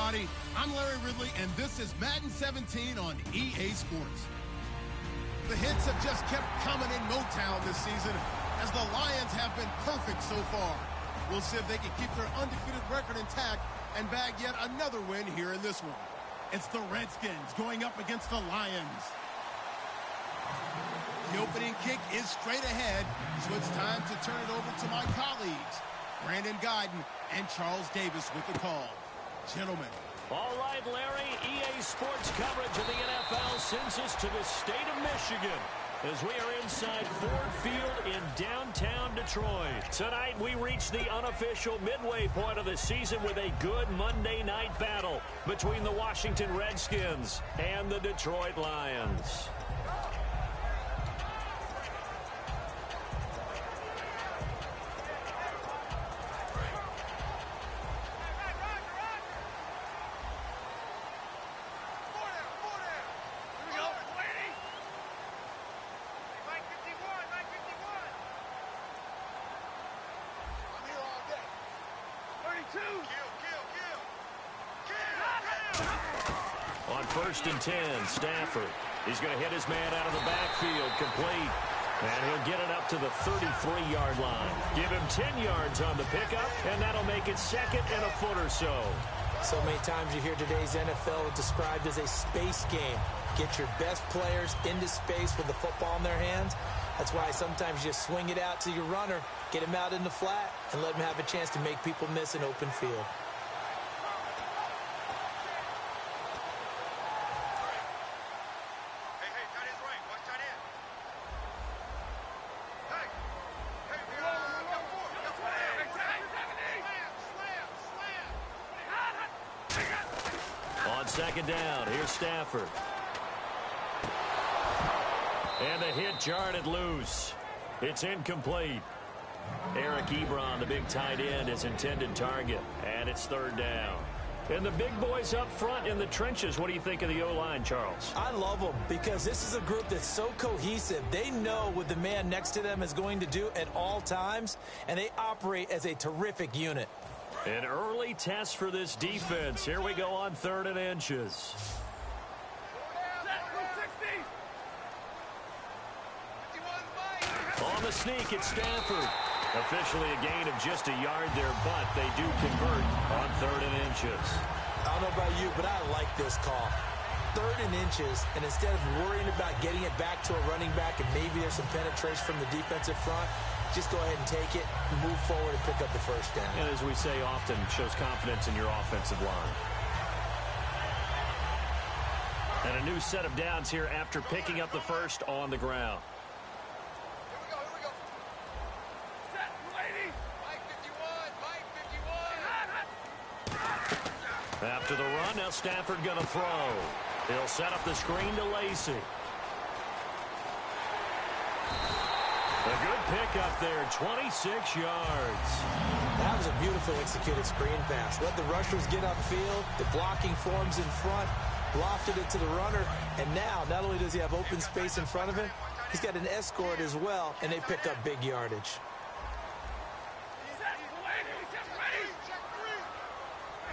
everybody. I'm Larry Ridley, and this is Madden 17 on EA Sports. The hits have just kept coming in Motown this season, as the Lions have been perfect so far. We'll see if they can keep their undefeated record intact and bag yet another win here in this one. It's the Redskins going up against the Lions. The opening kick is straight ahead, so it's time to turn it over to my colleagues, Brandon Guyton and Charles Davis with the call. Gentlemen. All right, Larry, EA Sports coverage of the NFL sends us to the state of Michigan as we are inside Ford Field in downtown Detroit. Tonight, we reach the unofficial midway point of the season with a good Monday night battle between the Washington Redskins and the Detroit Lions. On 1st and 10, Stafford. He's going to hit his man out of the backfield, complete. And he'll get it up to the 33-yard line. Give him 10 yards on the pickup, and that'll make it second and a foot or so. So many times you hear today's NFL described as a space game. Get your best players into space with the football in their hands. That's why sometimes you swing it out to your runner, get him out in the flat, and let him have a chance to make people miss an open field. On 2nd down, here's Stafford. And the hit jarred loose. It's incomplete. Eric Ebron, the big tight end, is intended target. And it's 3rd down. And the big boys up front in the trenches. What do you think of the O-line, Charles? I love them because this is a group that's so cohesive. They know what the man next to them is going to do at all times, and they operate as a terrific unit. An early test for this defense. Here we go on 3rd and inches. On the sneak, it's Stafford. Officially a gain of just a yard there, but they do convert on 3rd and inches. I don't know about you, but I like this call. 3rd and inches, and instead of worrying about getting it back to a running back and maybe there's some penetration from the defensive front, just go ahead and take it, move forward, and pick up the 1st down. And as we say often, shows confidence in your offensive line. And a new set of downs here after picking up the 1st on the ground. After the run, now Stafford going to throw. He'll set up the screen to Lacy. A good pick up there, 26 yards. That was a beautifully executed screen pass. Let the rushers get upfield. The blocking forms in front. Lofted it to the runner. And now, not only does he have open space in front of him, he's got an escort as well, and they pick up big yardage.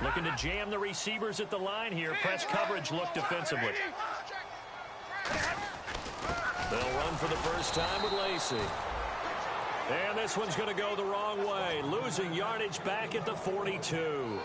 Looking to jam the receivers at the line here. Press coverage look defensively. They'll run for the first time with Lacy. And this one's going to go the wrong way. Losing yardage back at the 42.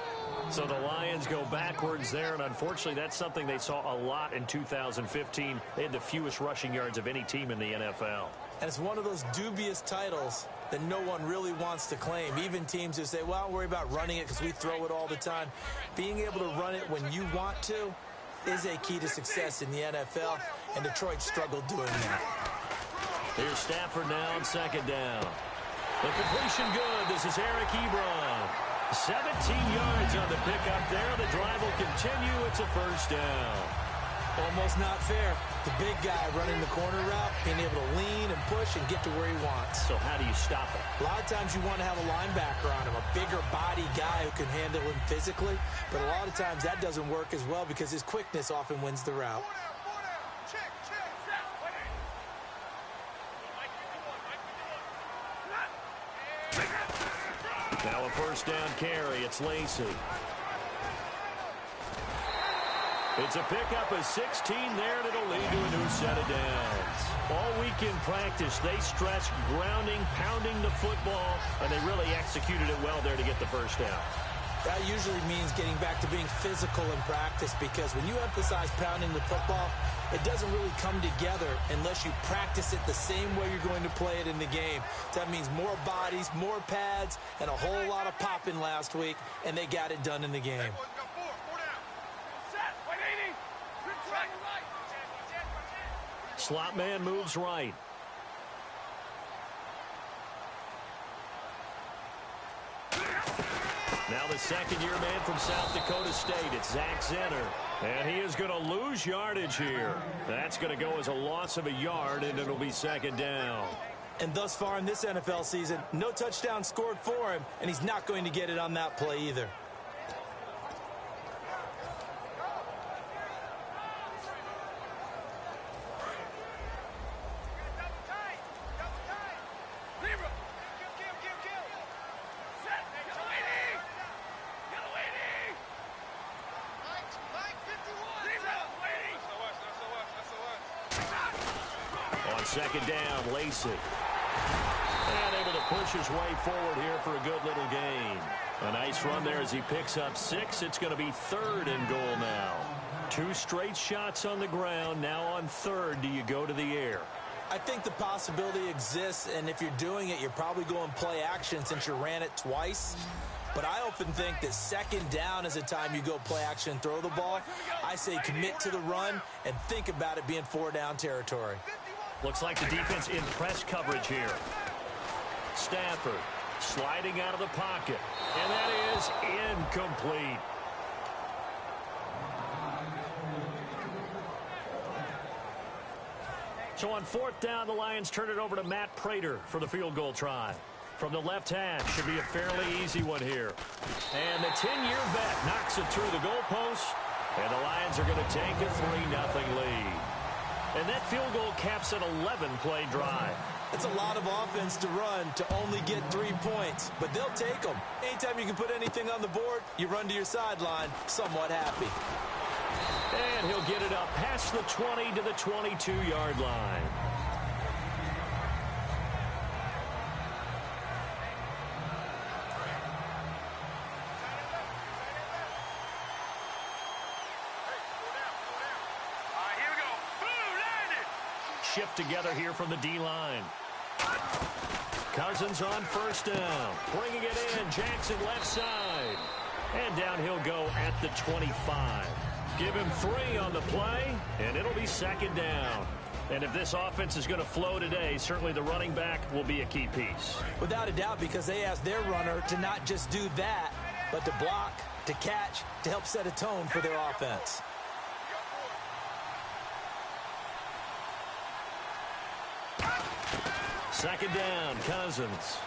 So the Lions go backwards there, and unfortunately that's something they saw a lot in 2015. They had the fewest rushing yards of any team in the NFL. And it's one of those dubious titles that no one really wants to claim. Even teams who say, well, don't worry about running it because we throw it all the time. Being able to run it when you want to is a key to success in the NFL, and Detroit struggled doing that. Here's Stafford now on 2nd down. The completion good. This is Eric Ebron. 17 yards on the pickup there. The drive will continue. It's a 1st down. Almost not fair. The big guy running the corner route, being able to lean and push and get to where he wants. So how do you stop it? A lot of times you want to have a linebacker on him, a bigger body guy who can handle him physically. But a lot of times that doesn't work as well because his quickness often wins the route. Now a 1st down carry. It's Lacy. It's a pickup of 16 there, and it'll lead to a new set of downs. All week in practice, they stressed grounding, pounding the football, and they really executed it well there to get the first down. That usually means getting back to being physical in practice, because when you emphasize pounding the football, it doesn't really come together unless you practice it the same way you're going to play it in the game. That means more bodies, more pads, and a whole lot of popping last week, and they got it done in the game. Slot man moves right. Now the second-year man from South Dakota State, it's Zach Zenner. And he is going to lose yardage here. That's going to go as a loss of a yard, and it'll be second down. And thus far in this NFL season, no touchdown scored for him, and he's not going to get it on that play either. Second down, Lacey. And able to push his way forward here for a good little gain. A nice run there as he picks up 6. It's going to be third and goal now. 2 straight shots on the ground. Now on third, do you go to the air? I think the possibility exists, and if you're doing it, you're probably going play action since you ran it twice. But I often think that second down is a time you go play action and throw the ball. I say commit to the run and think about it being 4-down territory. Looks like the defense in press coverage here. Stafford sliding out of the pocket. And that is incomplete. So on 4th down, the Lions turn it over to Matt Prater for the field goal try. From the left half, should be a fairly easy one here. And the 10-year vet knocks it through the goalpost. And the Lions are going to take a 3-0 lead. And that field goal caps an 11-play drive. It's a lot of offense to run to only get 3 points, but they'll take them. Anytime you can put anything on the board, you run to your sideline somewhat happy. And he'll get it up past the 20 to the 22-yard line. Shift together here from the D-line. Cousins on first down. Bringing it in. Jackson left side. And down he'll go at the 25. Give him 3 on the play, and it'll be second down. And if this offense is going to flow today, certainly the running back will be a key piece. Without a doubt, because they asked their runner to not just do that, but to block, to catch, to help set a tone for their offense. Second down, Cousins.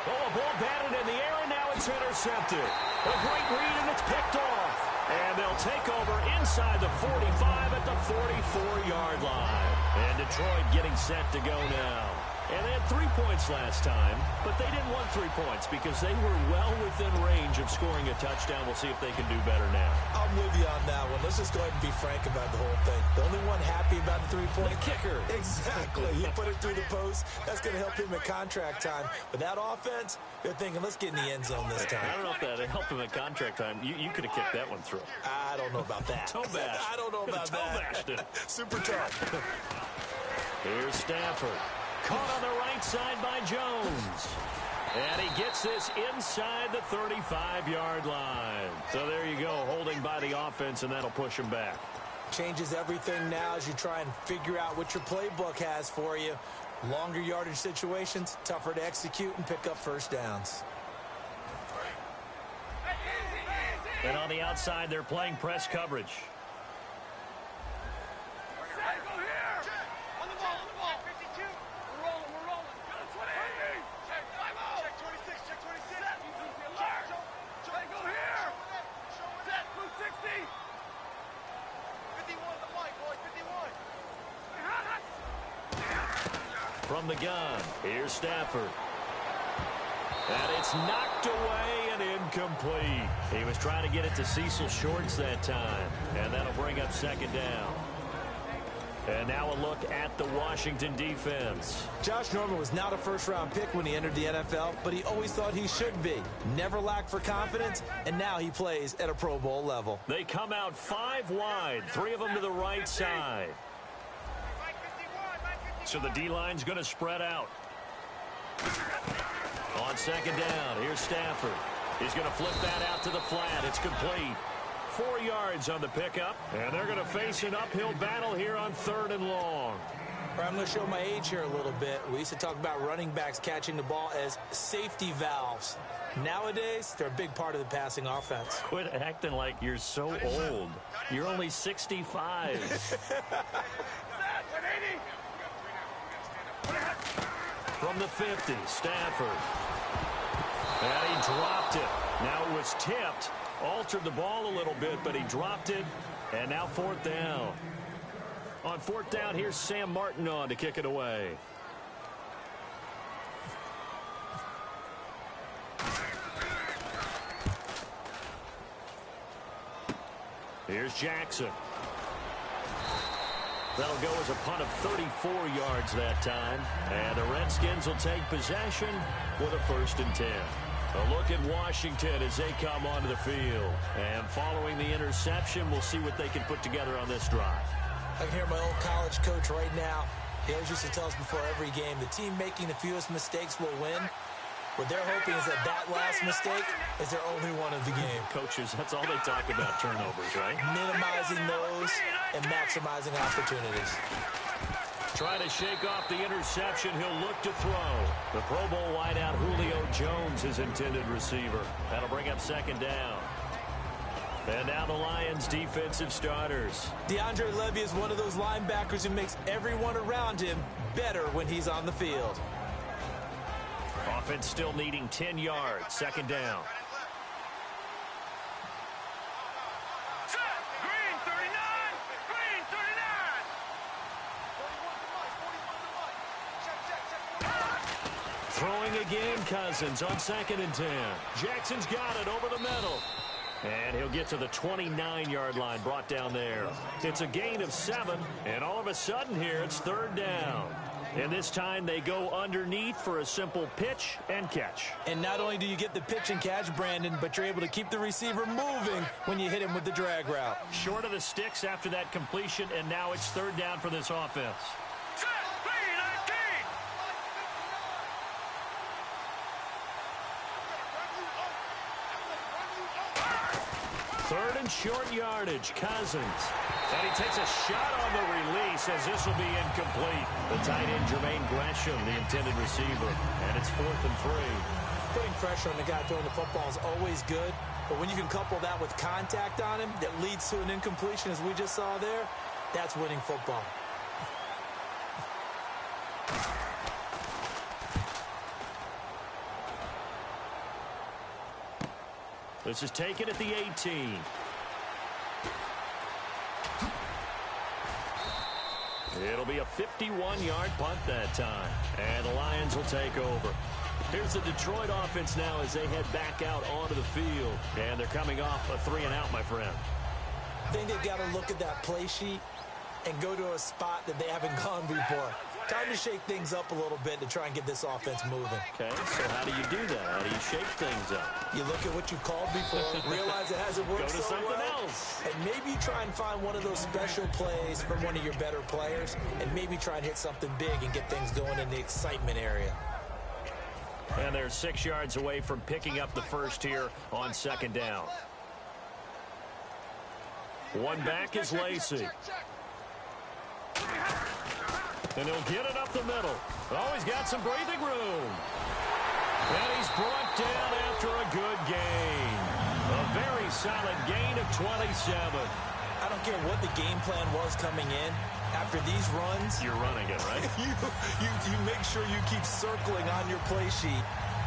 Oh, a ball batted in the air, and now it's intercepted. A great read, and it's picked off. And they'll take over inside the 45 at the 44-yard line. And Detroit getting set to go now. And they had 3 points last time, but they didn't want 3 points because they were well within range of scoring a touchdown. We'll see if they can do better now. I'm with you on that one. Let's just go ahead and be frank about the whole thing. The only one happy about the 3-point kicker. Exactly. He put it through the post. That's going to help him at contract time. But that offense, they're thinking, let's get in the end zone this time. I don't know if that helped him at contract time. You could have kicked that one through. I don't know about that. Toe bash. I don't know about that. Super tough. Here's Stafford. Caught on the right side by Jones. And he gets this inside the 35-yard line. So there you go, holding by the offense, and that'll push him back. Changes everything now as you try and figure out what your playbook has for you. Longer yardage situations, tougher to execute and pick up first downs. And on the outside, they're playing press coverage. From the gun, here's Stafford. And it's knocked away and incomplete. He was trying to get it to Cecil Shorts that time. And that'll bring up second down. And now a look at the Washington defense. Josh Norman was not a first-round pick when he entered the NFL, but he always thought he should be. Never lacked for confidence, and now he plays at a Pro Bowl level. They come out 5 wide, 3 of them to the right side. So the D-line's going to spread out. On second down, here's Stafford. He's going to flip that out to the flat. It's complete. 4 yards on the pickup, and they're going to face an uphill battle here on 3rd and long. I'm going to show my age here a little bit. We used to talk about running backs catching the ball as safety valves. Nowadays, they're a big part of the passing offense. Quit acting like you're so old. You're only 65. From the 50, Stafford. And he dropped it. Now it was tipped. Altered the ball a little bit, but he dropped it. And now 4th down. On 4th down, here's Sam Martin on to kick it away. Here's Jackson. That'll go as a punt of 34 yards that time. And the Redskins will take possession with a 1st and 10. A look at Washington as they come onto the field. And following the interception, we'll see what they can put together on this drive. I can hear my old college coach right now. He always used to tell us before every game, the team making the fewest mistakes will win. What they're hoping is that that last mistake is their only one of the game. Coaches, that's all they talk about, turnovers, right? Minimizing those and maximizing opportunities. Trying to shake off the interception. He'll look to throw. The Pro Bowl wideout Julio Jones, his intended receiver. That'll bring up 2nd down. And now the Lions' defensive starters. DeAndre Levy is one of those linebackers who makes everyone around him better when he's on the field. Offense still needing 10 yards. 2nd down. Throwing again, Cousins on 2nd and 10. Jackson's got it over the middle. And he'll get to the 29-yard line, brought down there. It's a gain of 7, and all of a sudden here it's 3rd down. And this time they go underneath for a simple pitch and catch. And not only do you get the pitch and catch, Brandon, but you're able to keep the receiver moving when you hit him with the drag route. Short of the sticks after that completion, and now it's 3rd down for this offense. Third and short yardage, Cousins. And he takes a shot on the release as this will be incomplete. The tight end, Jermaine Gresham, the intended receiver. And it's 4th and 3. Putting pressure on the guy throwing the football is always good. But when you can couple that with contact on him that leads to an incompletion, as we just saw there, that's winning football. This is taken at the 18. It'll be a 51-yard punt that time. And the Lions will take over. Here's the Detroit offense now as they head back out onto the field. And they're coming off a 3-and-out, my friend. I think they've got to look at that play sheet and go to a spot that they haven't gone before. Time to shake things up a little bit to try and get this offense moving. Okay, so how do you do that? How do you shake things up? You look at what you called before, realize it hasn't worked Go to so something well, else. and maybe you try and find one of those special plays from one of your better players, and maybe try and hit something big and get things going in the excitement area. And they're 6 yards away from picking up the first here on 2nd down. One back is Lacey. And he'll get it up the middle. Oh, he's got some breathing room. And he's brought down after a good gain. A very solid gain of 27. I don't care what the game plan was coming in. After these runs, you're running it, right? you make sure you keep circling on your play sheet,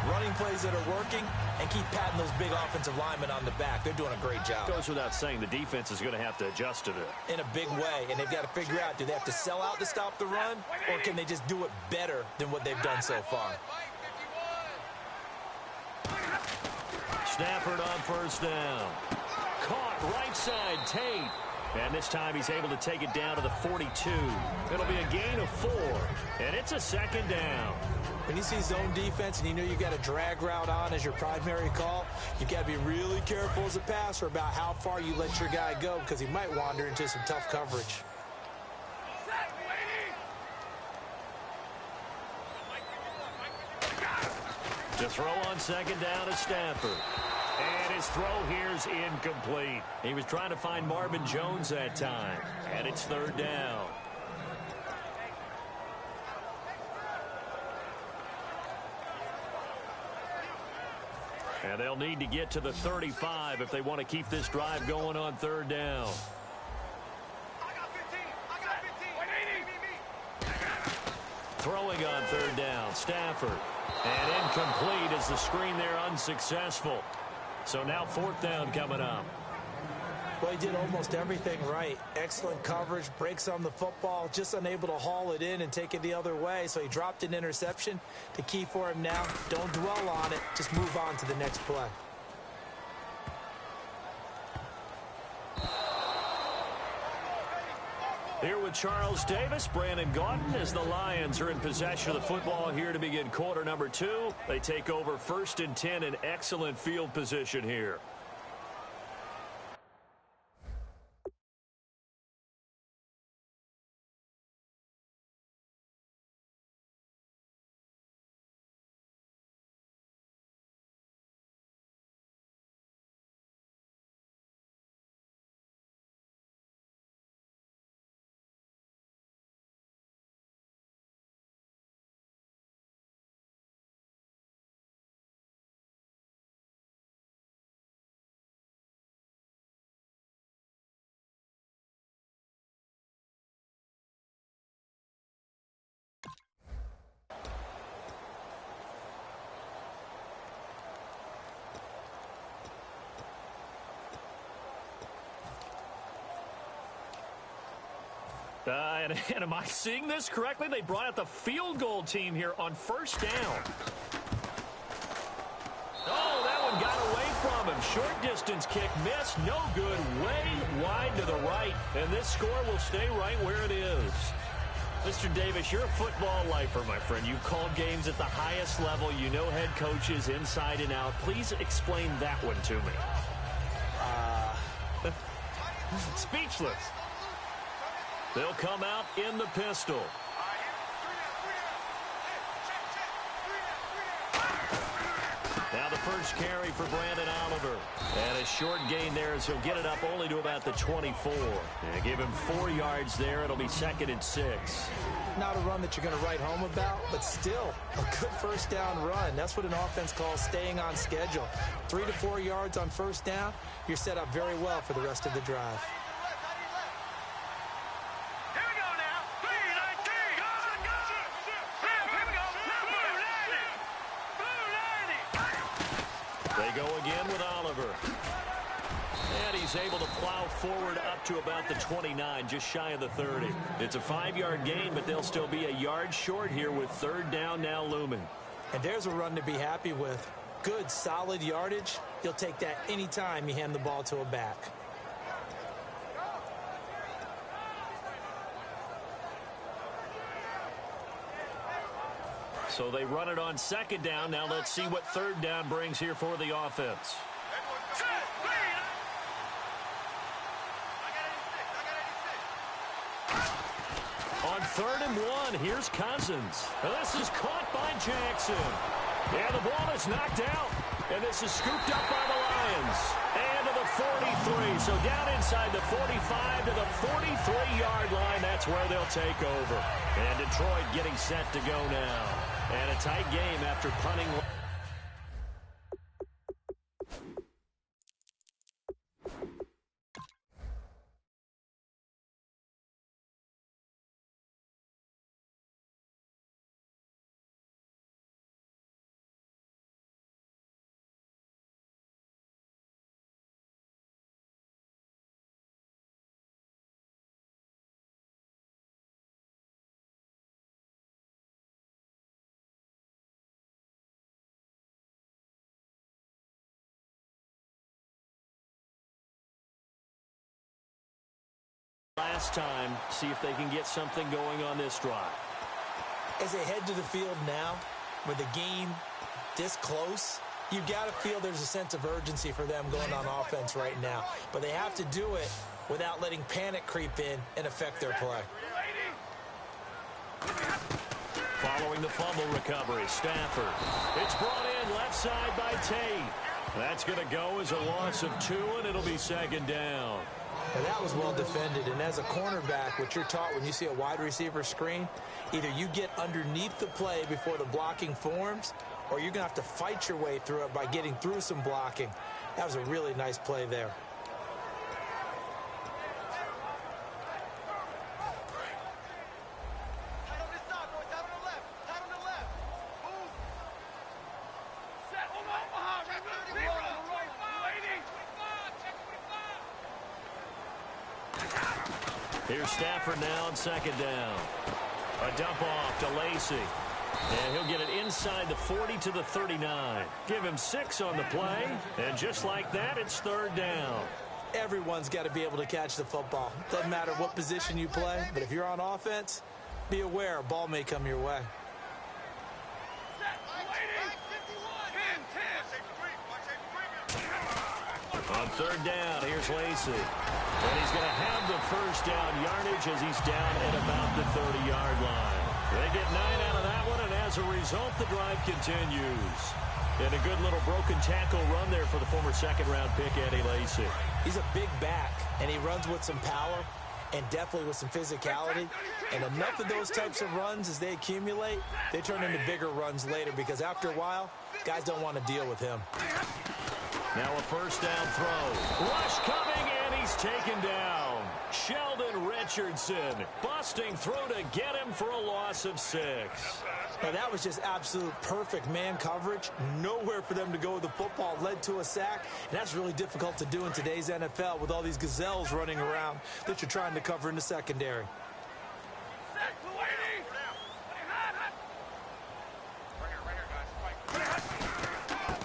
running plays that are working, and keep patting those big offensive linemen on the back. They're doing a great job. Goes without saying, the defense is going to have to adjust to it. In a big way, and they've got to figure out, do they have to sell out to stop the run, or can they just do it better than what they've done so far? Stafford on first down. Caught right side, Tate. And this time he's able to take it down to the 42. It'll be a gain of 4. And it's a second down. When you see zone defense and you know you got a drag route on as your primary call, you got to be really careful as a passer about how far you let your guy go because he might wander into some tough coverage. To throw on second down is Stafford. And his throw here's incomplete. He was trying to find Marvin Jones that time. And it's third down. And they'll need to get to the 35 if they want to keep this drive going on third down. Throwing on third down, Stafford. And incomplete as the screen there unsuccessful. So now fourth down coming up. Well, he did almost everything right. Excellent coverage, breaks on the football, just unable to haul it in and take it the other way. So he dropped an interception. The key for him now, don't dwell on it. Just move on to the next play. Here with Charles Davis, Brandon Gaudin, as the Lions are in possession of the football here to begin quarter number 2. They take over 1st and 10 in excellent field position here. And am I seeing this correctly? They brought out the field goal team here on first down. Oh, that one got away from him. Short distance kick missed. No good. Way wide to the right. And this score will stay right where it is. Mr. Davis, you're a football lifer, my friend. You've called games at the highest level. You know head coaches inside and out. Please explain that one to me. Speechless. They'll come out in the pistol. Now the first carry for Brandon Oliver. And a short gain there as he'll get it up only to about the 24. And give him 4 yards there. It'll be 2nd and 6. Not a run that you're going to write home about, but still a good first down run. That's what an offense calls staying on schedule. 3 to 4 yards on first down. You're set up very well for the rest of the drive. They go again with Oliver. And he's able to plow forward up to about the 29, just shy of the 30. It's a 5-yard gain, but they'll still be a yard short here with third down now looming. And there's a run to be happy with. Good, solid yardage. You'll take that anytime you hand the ball to a back. So they run it on second down. Now let's see what third down brings here for the offense. On 3rd and 1, here's Cousins. And this is caught by Jackson. And the ball is knocked out. And this is scooped up by the Lions. And to the 43. So down inside the 45 to the 43-yard line. That's where they'll take over. And Detroit getting set to go now. And a tight game after punting. last time. See if they can get something going on this drive. As they head to the field now, with the game this close, you've got to feel there's a sense of urgency for them going on offense right now. But they have to do it without letting panic creep in and affect their play. Following the fumble recovery, Stafford. It's brought in left side by Tate. That's going to go as a loss of 2, and it'll be second down. Now that was well defended, and as a cornerback, what you're taught when you see a wide receiver screen, either you get underneath the play before the blocking forms, or you're going to have to fight your way through it by getting through some blocking. That was a really nice play there. Here's Stafford now on second down. A dump off to Lacy. And he'll get it inside the 40 to the 39. Give him 6 on the play. And just like that, it's third down. Everyone's got to be able to catch the football. Doesn't matter what position you play, but if you're on offense, be aware a ball may come your way. On third down, here's Lacy. And he's going to have the first down yardage as he's down at about the 30-yard line. They get 9 out of that one, and as a result, the drive continues. And a good little broken tackle run there for the former second-round pick, Eddie Lacy. He's a big back, and he runs with some power and definitely with some physicality. And enough of those types of runs, as they accumulate, they turn into bigger runs later because after a while, guys don't want to deal with him. Now a first down throw. Rush coming, and he's taken down. Sheldon Richardson busting through to get him for a loss of 6. Now that was just absolute perfect man coverage. Nowhere for them to go with the football. Led to a sack. And that's really difficult to do in today's NFL with all these gazelles running around that you're trying to cover in the secondary.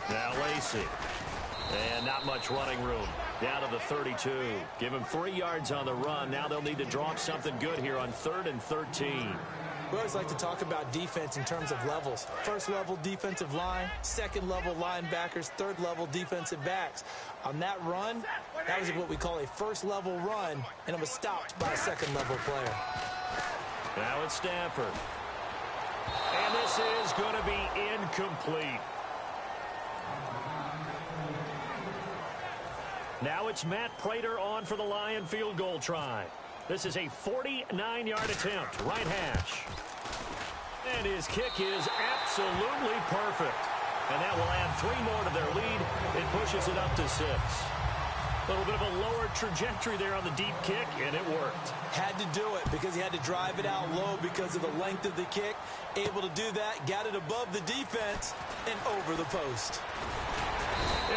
Now Lacy. And not much running room. Down to the 32. Give him 3 yards on the run. Now they'll need to drop something good here on 3rd and 13. We always like to talk about defense in terms of levels. First level defensive line, second level linebackers, third level defensive backs. On that run, that was what we call a first level run, and it was stopped by a second level player. Now it's Stafford. And this is going to be incomplete. Now it's Matt Prater on for the Lion field goal try. This is a 49-yard attempt, right hash. And his kick is absolutely perfect. And that will add 3 more to their lead. It pushes it up to 6. A little bit of a lower trajectory there on the deep kick, and it worked. Had to do it because he had to drive it out low because of the length of the kick. Able to do that, got it above the defense and over the post.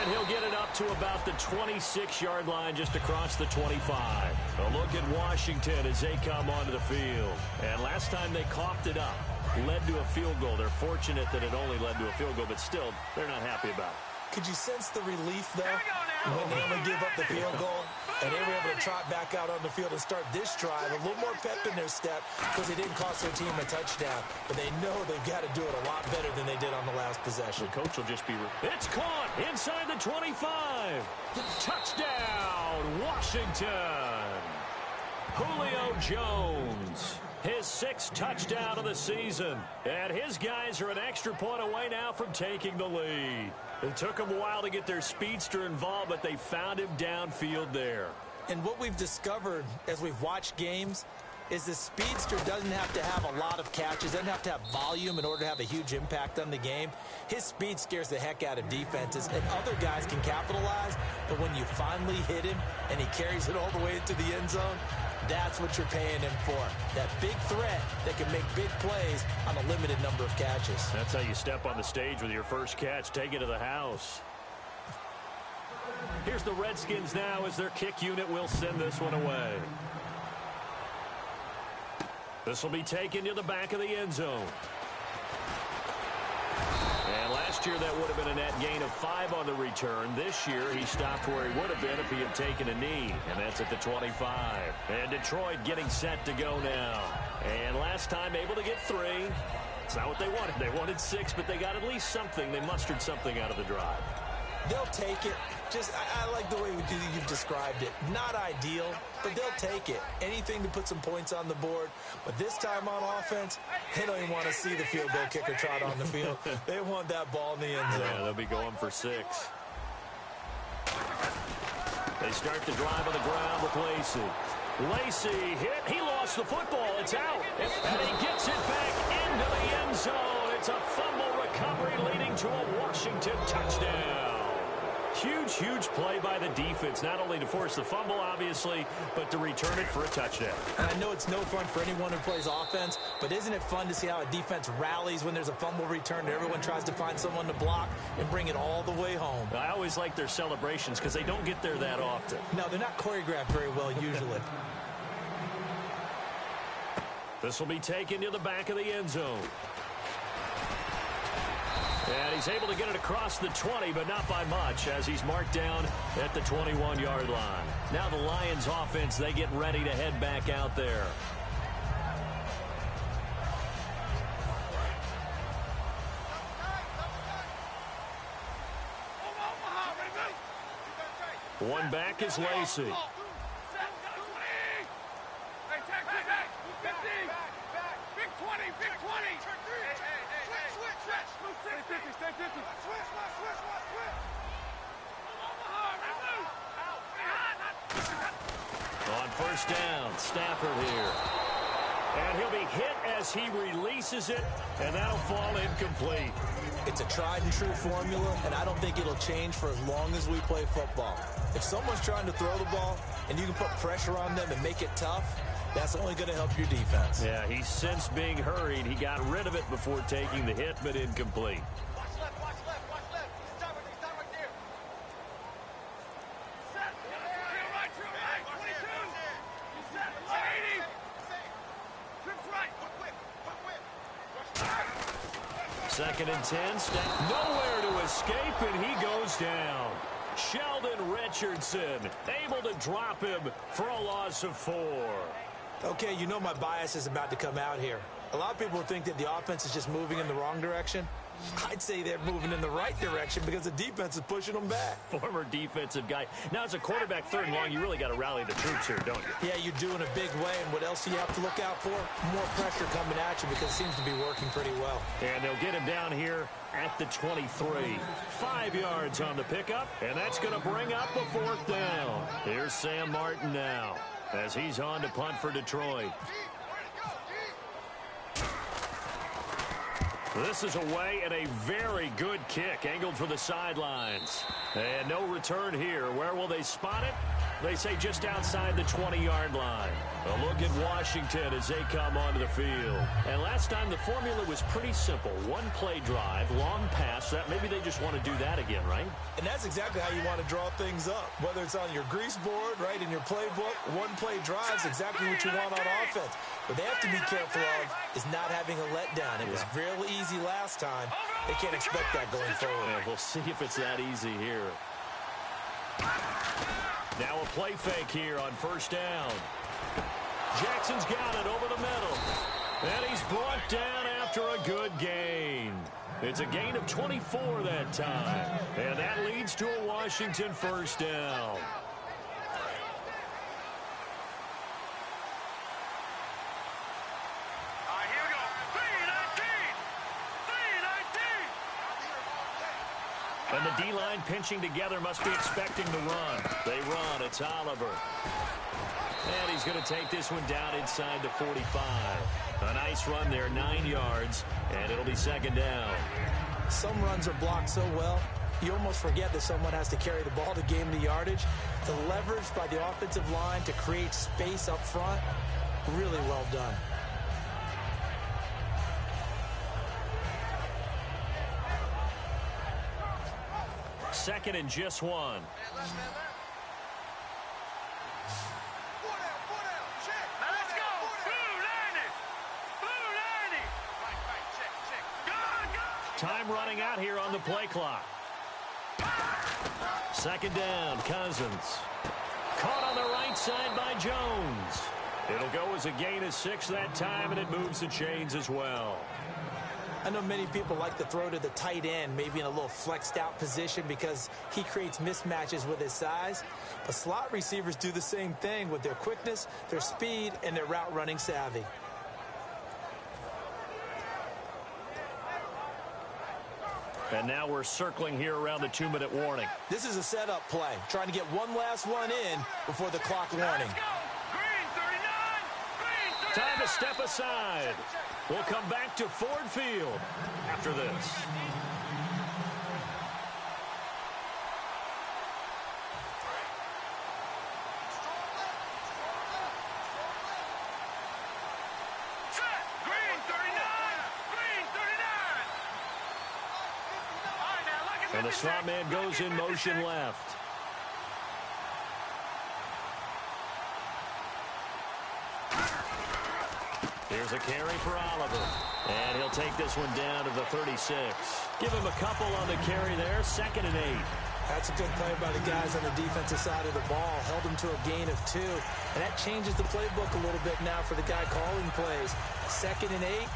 And he'll get it up to about the 26-yard line just across the 25. A look at Washington as they come onto the field. And last time they coughed it up, led to a field goal. They're fortunate that it only led to a field goal, but still, they're not happy about it. Could you sense the relief, though, when they only give up the field goal and they were able to trot back out on the field and start this drive? A little more pep in their step because they didn't cost their team a touchdown. But they know they've got to do it a lot better than they did on the last possession. The coach will just be... It's caught inside the 25. Touchdown, Washington. Julio Jones. His 6th touchdown of the season. And his guys are an extra point away now from taking the lead. It took them a while to get their speedster involved, but they found him downfield there. And what we've discovered as we've watched games is the speedster doesn't have to have a lot of catches, doesn't have to have volume in order to have a huge impact on the game. His speed scares the heck out of defenses, and other guys can capitalize, but when you finally hit him and he carries it all the way into the end zone, that's what you're paying him for. That big threat that can make big plays on a limited number of catches. That's how you step on the stage with your first catch. Take it to the house. Here's the Redskins now as their kick unit will send this one away. This will be taken to the back of the end zone. And last Last year, that would have been a net gain of 5 on the return. This year, he stopped where he would have been if he had taken a knee, and that's at the 25. And Detroit getting set to go now. And last time, able to get 3. It's not what they wanted. They wanted 6, but they got at least something. They mustered something out of the drive. They'll take it. I like the way you've described it. Not ideal, but they'll take it. Anything to put some points on the board. But this time on offense, they don't even want to see the field goal kicker trot on the field. They want that ball in the end zone. Yeah, they'll be going for 6. They start the drive on the ground with Lacy. Lacy hit. He lost the football. It's out. And he gets it back into the end zone. It's a fumble recovery leading to a Washington touchdown. Huge play by the defense, not only to force the fumble, obviously, but to return it for a touchdown. And I know it's no fun for anyone who plays offense, but isn't it fun to see how a defense rallies when there's a fumble return and everyone tries to find someone to block and bring it all the way home? I always like their celebrations because they don't get there that often. No, they're not choreographed very well usually. This will be taken to the back of the end zone. And he's able to get it across the 20, but not by much, as he's marked down at the 21-yard line. Now the Lions offense, they get ready to head back out there. One back is Lacy. On first down, Stafford here. And he'll be hit as he releases it, and that'll fall incomplete. It's a tried and true formula, and I don't think it'll change for as long as we play football. If someone's trying to throw the ball and you can put pressure on them and make it tough, that's only going to help your defense. Yeah, he's since being hurried. He got rid of it before taking the hit, but incomplete. Watch left, watch left, watch left. He's down right there. Set. Drill right, 22. He's set. 80. Trips right. Second and 10. Nowhere to escape, and he goes down. Sheldon Richardson able to drop him for a loss of 4. Okay, you know my bias is about to come out here. A lot of people think that the offense is just moving in the wrong direction. I'd say they're moving in the right direction because the defense is pushing them back. Former defensive guy. Now, as a quarterback, 3rd and long, you really got to rally the troops here, don't you? Yeah, you do in a big way. And what else do you have to look out for? More pressure coming at you because it seems to be working pretty well. And they'll get him down here at the 23. 5 yards on the pickup, and that's going to bring up a 4th down. Here's Sam Martin now as he's on to punt for Detroit. This is away and a very good kick angled for the sidelines. And no return here. Where will they spot it? They say just outside the 20-yard line. A look at Washington as they come onto the field. And last time the formula was pretty simple. One-play drive, long pass. That maybe they just want to do that again, right? And that's exactly how you want to draw things up. Whether it's on your grease board, right, in your playbook, one-play drive is exactly what you want on offense. What they have to be careful of is not having a letdown. It was real easy last time. They can't expect that going forward. Yeah, we'll see if it's that easy here. Now a play fake here on first down. Jackson's got it over the middle. And he's brought down after a good gain. It's a gain of 24 that time. And that leads to a Washington first down. And the D-line pinching together must be expecting the run. They run. It's Oliver. And he's going to take this one down inside the 45. A nice run there, 9 yards, and it'll be 2nd down. Some runs are blocked so well, you almost forget that someone has to carry the ball to gain the yardage. The leverage by the offensive line to create space up front, really well done. Second and just 1. Time running out here on the play clock. Second down, Cousins. Caught on the right side by Jones. It'll go as a gain of 6 that time, and it moves the chains as well. I know many people like to throw to the tight end, maybe in a little flexed out position because he creates mismatches with his size. But slot receivers do the same thing with their quickness, their speed, and their route running savvy. And now we're circling here around the 2-minute warning. This is a setup play, trying to get one last one in before the clock warning. Time to step aside. We'll come back to Ford Field after this. And the slot man goes in motion left. Here's a carry for Oliver. And he'll take this one down to the 36. Give him a couple on the carry there. 2nd and 8. That's a good play by the guys on the defensive side of the ball. Held him to a gain of 2. And that changes the playbook a little bit now for the guy calling plays. 2nd and 8.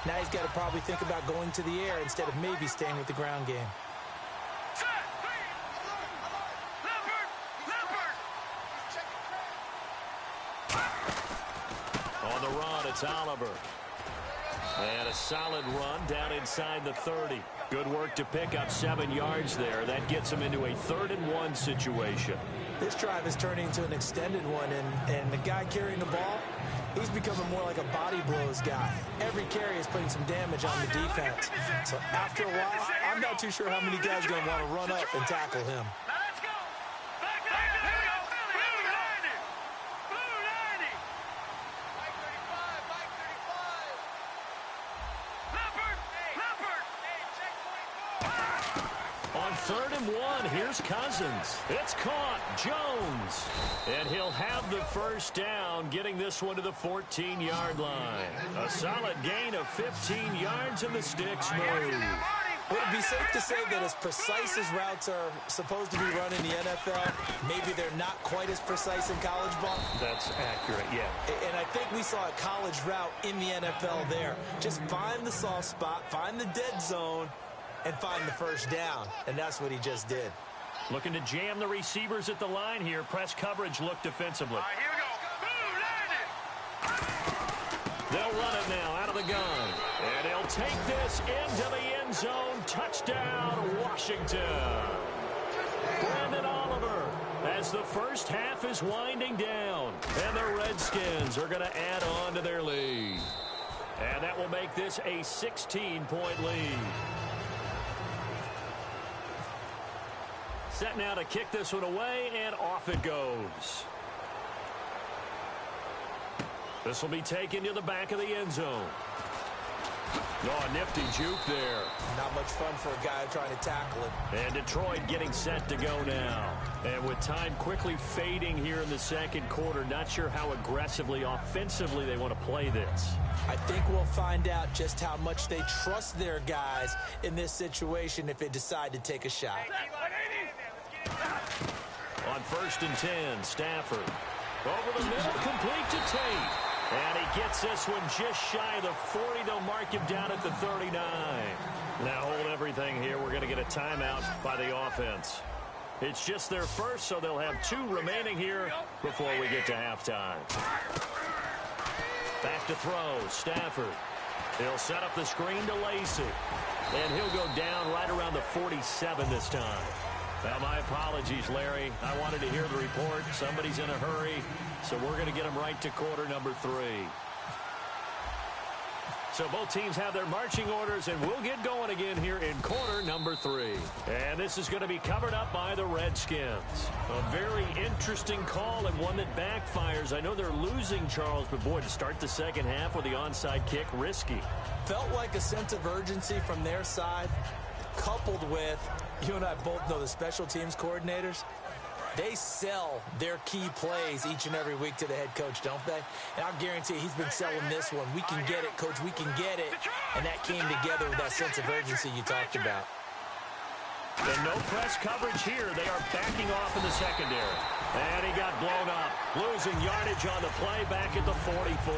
Now he's got to probably think about going to the air instead of maybe staying with the ground game. On the run, it's Oliver. And a solid run down inside the 30. Good work to pick up 7 yards there. That gets him into a 3rd and 1 situation. This drive is turning into an extended one, and the guy carrying the ball, he's becoming more like a body blows guy. Every carry is putting some damage on the defense. So after a while, I'm not too sure how many guys are going to want to run up and tackle him. On 3rd and 1, here's Cousins. It's caught. Jones. And he'll have the first down, getting this one to the 14-yard line. A solid gain of 15 yards, and the sticks move. Would it be safe to say that as precise as routes are supposed to be run in the NFL, maybe they're not quite as precise in college ball? That's accurate, yeah. And I think we saw a college route in the NFL there. Just find the soft spot, find the dead zone, and find the first down. And that's what he just did. Looking to jam the receivers at the line here. Press coverage look defensively. Here we go. They'll run it now out of the gun. And he'll take this into the end zone. Touchdown, Washington. Brandon Oliver as the first half is winding down. And the Redskins are going to add on to their lead. And that will make this a 16-point lead. Set now to kick this one away, and off it goes. This will be taken to the back of the end zone. Oh, a nifty juke there. Not much fun for a guy trying to tackle it. And Detroit getting set to go now. And with time quickly fading here in the second quarter, not sure how aggressively, offensively they want to play this. I think we'll find out just how much they trust their guys in this situation if they decide to take a shot. On 1st and 10, Stafford. Over the middle, complete to Tate. And he gets this one just shy of the 40. They'll mark him down at the 39. Now hold everything here. We're going to get a timeout by the offense. It's just their first, so they'll have 2 remaining here before we get to halftime. Back to throw, Stafford. He'll set up the screen to Lacey. And he'll go down right around the 47 this time. Well, my apologies, Larry. I wanted to hear the report. Somebody's in a hurry, so we're going to get him right to quarter number 3. So both teams have their marching orders, and we'll get going again here in quarter number 3. And this is going to be covered up by the Redskins. A very interesting call and one that backfires. I know they're losing, Charles, but boy, to start the second half with the onside kick, risky. Felt like a sense of urgency from their side, coupled with, you and I both know the special teams coordinators. They sell their key plays each and every week to the head coach, don't they? And I'll guarantee he's been selling this one. We can get it, coach. We can get it. And that came together with that sense of urgency you talked about. And no press coverage here. They are backing off in the secondary. And he got blown up. Losing yardage on the play back at the 44.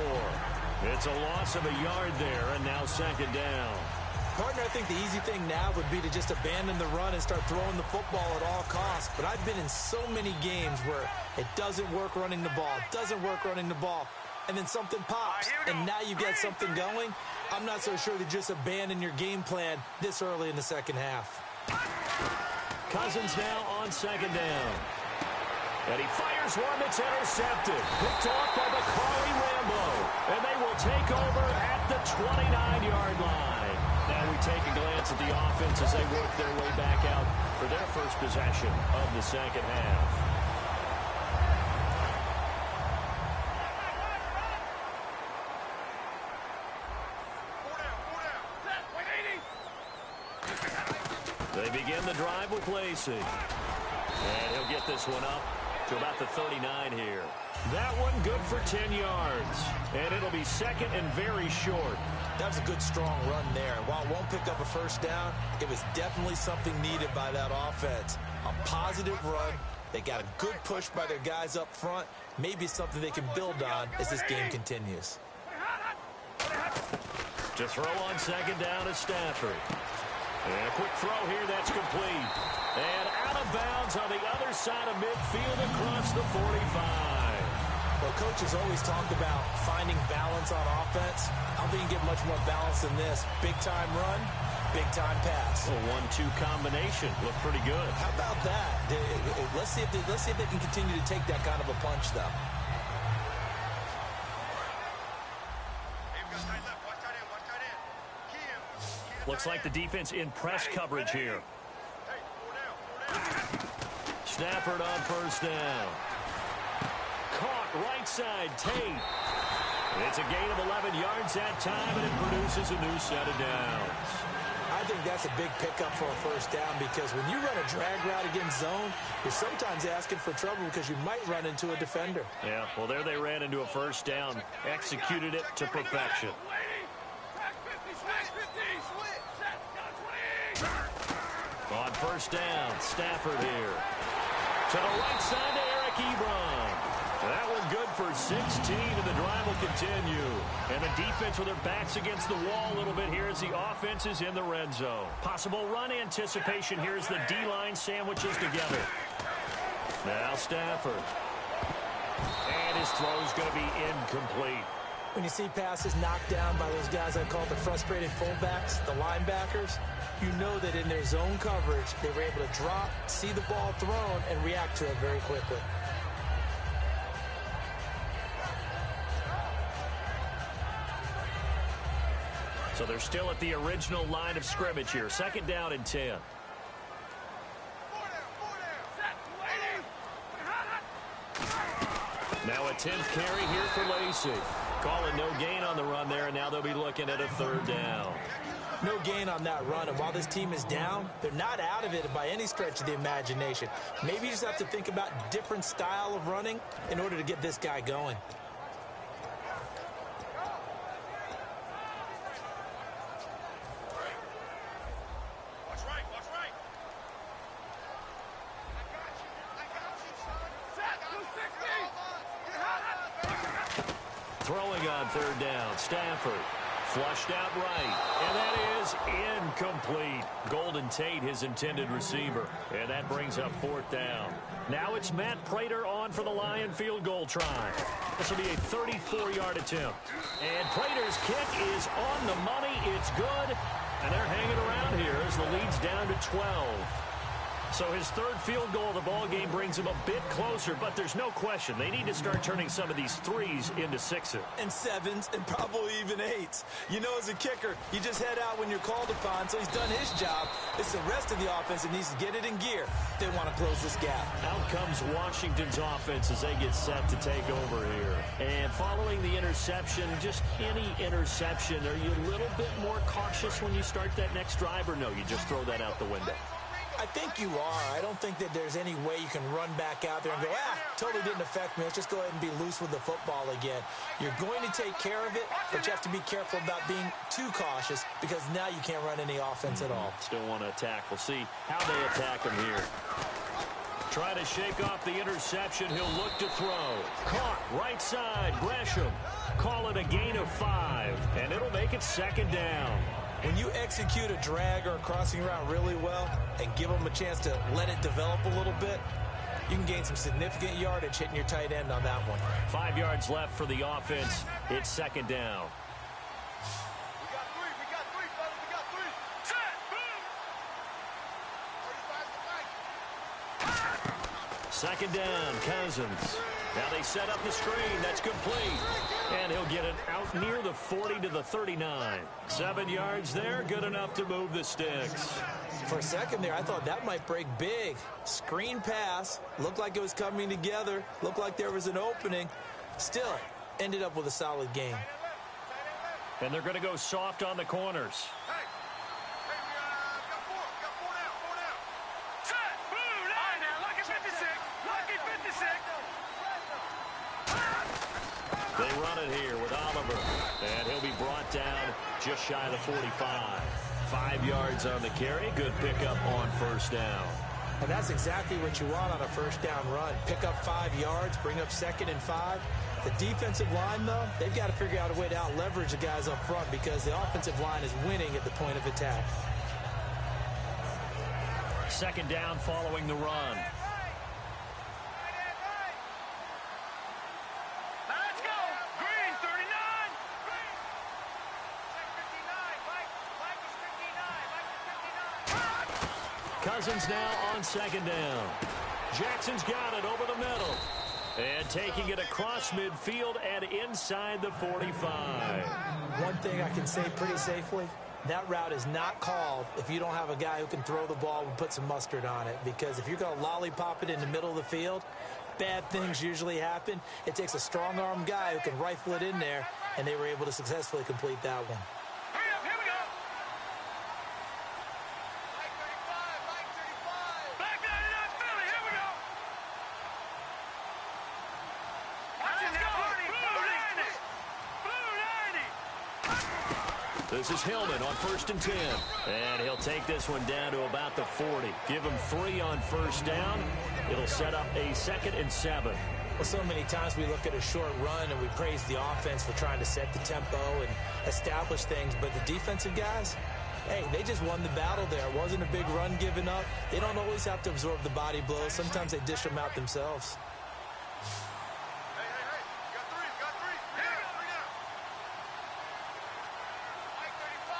It's a loss of a yard there, and now second down. Partner, I think the easy thing now would be to just abandon the run and start throwing the football at all costs. But I've been in so many games where it doesn't work running the ball, and then something pops, and now you get something going. I'm not so sure to just abandon your game plan this early in the second half. Cousins now on second down. And he fires one that's intercepted. Picked off by McCarley Rambo. And they will take over at the 29-yard line. Now we take a glance at the offense as they work their way back out for their first possession of the second half. They begin the drive with Lacey. And he'll get this one up to about the 39 here. That one good for 10 yards. And it'll be second and very short. That was a good, strong run there. While it won't pick up a first down, it was definitely something needed by that offense. A positive run. They got a good push by their guys up front. Maybe something they can build on as this game continues. To throw on second down is Stafford. And a quick throw here that's complete. And out of bounds on the other side of midfield across the 45. Well, coaches always talk about finding balance on offense. I don't think you can get much more balance than this. Big-time run, big-time pass. A 1-2 combination. Looked pretty good. How about that? Let's see if they can continue to take that kind of a punch, though. Looks like the defense in press coverage here. Stafford on first down. Caught right side, Tate. It's a gain of 11 yards that time, and it produces a new set of downs. I think that's a big pickup for a first down because when you run a drag route against zone, you're sometimes asking for trouble because you might run into a defender. Yeah, well, there they ran into a first down, executed it to perfection. On first down, Stafford here. To the right side to Eric Ebron. That one good for 16, and the drive will continue. And the defense with their backs against the wall a little bit here as the offense is in the red zone. Possible run anticipation here as the D-line sandwiches together. Now Stafford. And his throw is going to be incomplete. When you see passes knocked down by those guys I call the frustrated fullbacks, the linebackers, you know that in their zone coverage, they were able to drop, see the ball thrown, and react to it very quickly. So they're still at the original line of scrimmage here. Second down and 10. Now a 10th carry here for Lacey. Calling no gain on the run there, and now they'll be looking at a third down. No gain on that run, and while this team is down, they're not out of it by any stretch of the imagination. Maybe you just have to think about a different style of running in order to get this guy going. Throwing on third down, Stafford. Flushed out right, and that is incomplete. Golden Tate, his intended receiver, and that brings up fourth down. Now it's Matt Prater on for the Lion field goal try. This will be a 34-yard attempt. And Prater's kick is on the money. It's good, and they're hanging around here as the lead's down to 12. So his third field goal of the ball game brings him a bit closer, but there's no question they need to start turning some of these threes into sixes. And sevens, and probably even eights. You know, as a kicker, you just head out when you're called upon, so he's done his job. It's the rest of the offense that needs to get it in gear. They want to close this gap. Out comes Washington's offense as they get set to take over here. And following the interception, just any interception, are you a little bit more cautious when you start that next drive, or no, you just throw that out the window? I think you are. I don't think that there's any way you can run back out there and go, totally didn't affect me. Let's just go ahead and be loose with the football again. You're going to take care of it, but you have to be careful about being too cautious because now you can't run any offense at all. Still want to attack. We'll see how they attack him here. Trying to shake off the interception. He'll look to throw. Caught right side. Gresham. Call it a gain of 5, and it'll make it 2nd down. When you execute a drag or a crossing route really well and give them a chance to let it develop a little bit, you can gain some significant yardage hitting your tight end on that one. 5 yards left for the offense. It's 2nd down. We got 3, fellas, we got 3. Set, boom. 2nd down, Cousins. Now they set up the screen. That's complete. And he'll get it out near the 40 to the 39. 7 yards there, good enough to move the sticks. For a second there, I thought that might break big. Screen pass, looked like it was coming together, looked like there was an opening. Still, ended up with a solid game. And they're going to go soft on the corners. Hey, we got 4 now. Set, boom, line now, lucky 56. They run it here with Oliver. And he'll be brought down just shy of the 45. 5 yards on the carry. Good pickup on 1st down. And that's exactly what you want on a 1st down run. Pick up 5 yards, bring up 2nd and 5. The defensive line, though, they've got to figure out a way to out-leverage the guys up front because the offensive line is winning at the point of attack. 2nd down following the run. Let's go. Green, 39. Cousins now on 2nd down. Jackson's got it over the middle. And taking it across midfield and inside the 45. One thing I can say pretty safely, that route is not called if you don't have a guy who can throw the ball and put some mustard on it. Because if you're going to lollipop it in the middle of the field, bad things usually happen. It takes a strong-arm guy who can rifle it in there, and they were able to successfully complete that one. Hurry up, here we go. Black 99 Philly, here we go. Let's go. Blue 90. This is Hillman on 1st and 10. And he'll take this one down to about the 40. Give him 3 on 1st down. It'll set up a 2nd and 7. Well, so many times we look at a short run and we praise the offense for trying to set the tempo and establish things. But the defensive guys, hey, they just won the battle there. It wasn't a big run given up. They don't always have to absorb the body blows. Sometimes they dish them out themselves. Hey, you got 3. Here, 3 now. Mike 35.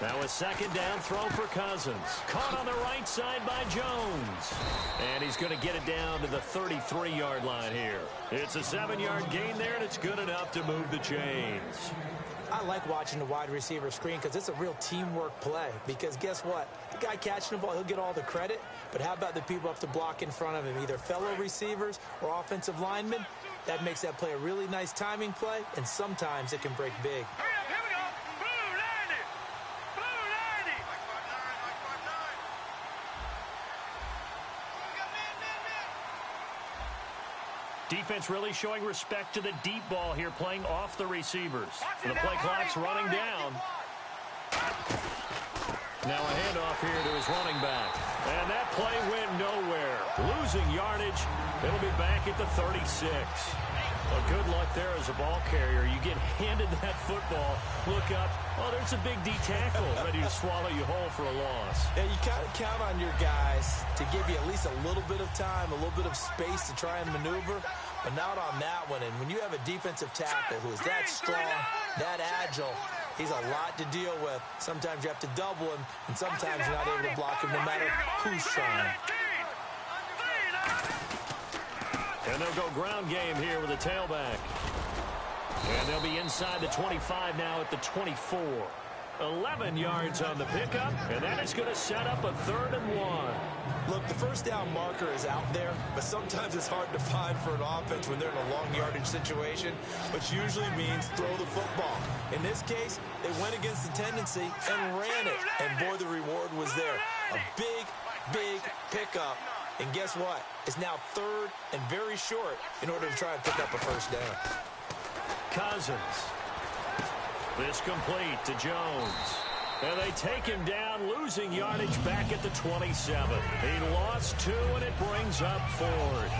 Now a 2nd down throw for Cousins. Caught on the right side by Jones. And he's going to get it down to the 33-yard line here. It's a 7-yard gain there, and it's good enough to move the chains. I like watching the wide receiver screen because it's a real teamwork play. Because guess what? The guy catching the ball, he'll get all the credit. But how about the people up to block in front of him, either fellow receivers or offensive linemen? That makes that play a really nice timing play, and sometimes it can break big. Hurry up, here we go. Blue 90. Blue 90. Mike 59. Defense really showing respect to the deep ball here, playing off the receivers. The play clock's running down. Now a handoff here to his running back. And that play went nowhere. Losing yardage. It'll be back at the 36. Well, good luck there as a ball carrier. You get handed that football, look up, oh, there's a big D tackle ready to swallow you whole for a loss. Yeah, you kind of count on your guys to give you at least a little bit of time, a little bit of space to try and maneuver, but not on that one. And when you have a defensive tackle who is that strong, that agile, he's a lot to deal with. Sometimes you have to double him, and sometimes you're not able to block him no matter who's trying. And they'll go ground game here with a tailback. And they'll be inside the 25 now at the 24. 11 yards on the pickup, and that is going to set up a 3rd and 1. Look, the first down marker is out there, but sometimes it's hard to find for an offense when they're in a long yardage situation, which usually means throw the football. In this case, they went against the tendency and ran it, and boy, the reward was there. A big pickup, and guess what? It's now 3rd and very short in order to try and pick up a first down. Cousins. This complete to Jones. And they take him down, losing yardage back at the 27. He lost 2, and it brings up 4th.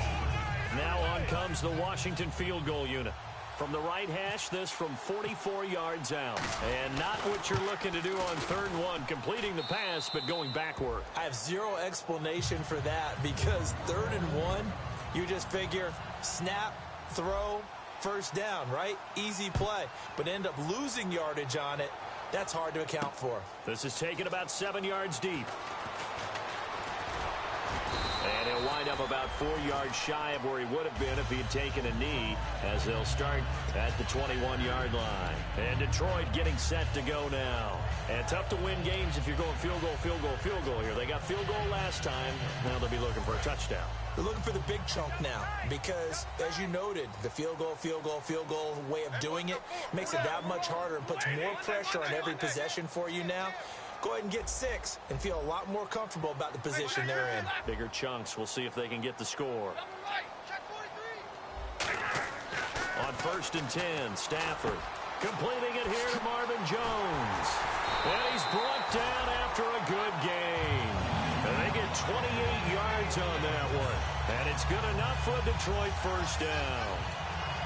Now on comes the Washington field goal unit. From the right hash, this from 44 yards out. And not what you're looking to do on 3rd and 1, completing the pass, but going backward. I have zero explanation for that because 3rd and 1, you just figure snap, throw, first down, right? Easy play, but end up losing yardage on it. That's hard to account for. This is taken about 7 yards deep. And he'll wind up about 4 yards shy of where he would have been if he had taken a knee, as they'll start at the 21-yard line. And Detroit getting set to go now. And tough to win games if you're going field goal here. They got field goal last time. Now they'll be looking for a touchdown. They're looking for the big chunk now because, as you noted, the field goal way of doing it makes it that much harder and puts more pressure on every possession for you now. Go ahead and get 6 and feel a lot more comfortable about the position they're in. Bigger chunks. We'll see if they can get the score. On 1st and 10, Stafford completing it here to Marvin Jones. And he's brought down after a good game. And they get 28 yards on that one. And it's good enough for a Detroit first down.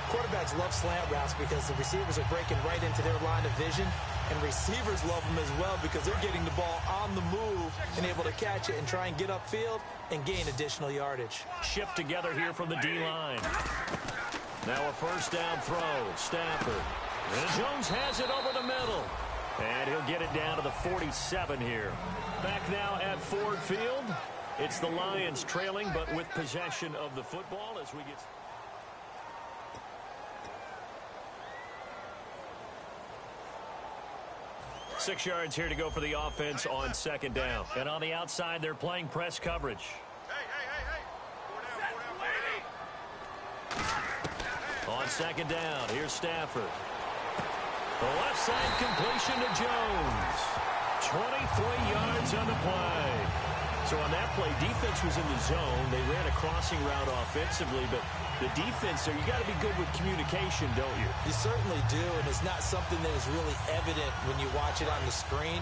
Quarterbacks love slant routes because the receivers are breaking right into their line of vision. And receivers love them as well because they're getting the ball on the move and able to catch it and try and get upfield and gain additional yardage. Shift together here from the D-line. Now a first down throw. Stafford. And Jones has it over the middle. And he'll get it down to the 47 here. Back now at Ford Field. It's the Lions trailing, but with possession of the football as we get... Six yards here to go for the offense on 2nd down. And on the outside, they're playing press coverage. Hey. 4 down. On 2nd down, here's Stafford. The left side completion to Jones. 23 yards on the play. So on that play, defense was in the zone. They ran a crossing route offensively, but the defense there, you got to be good with communication, don't you? You certainly do, and it's not something that is really evident when you watch it on the screen.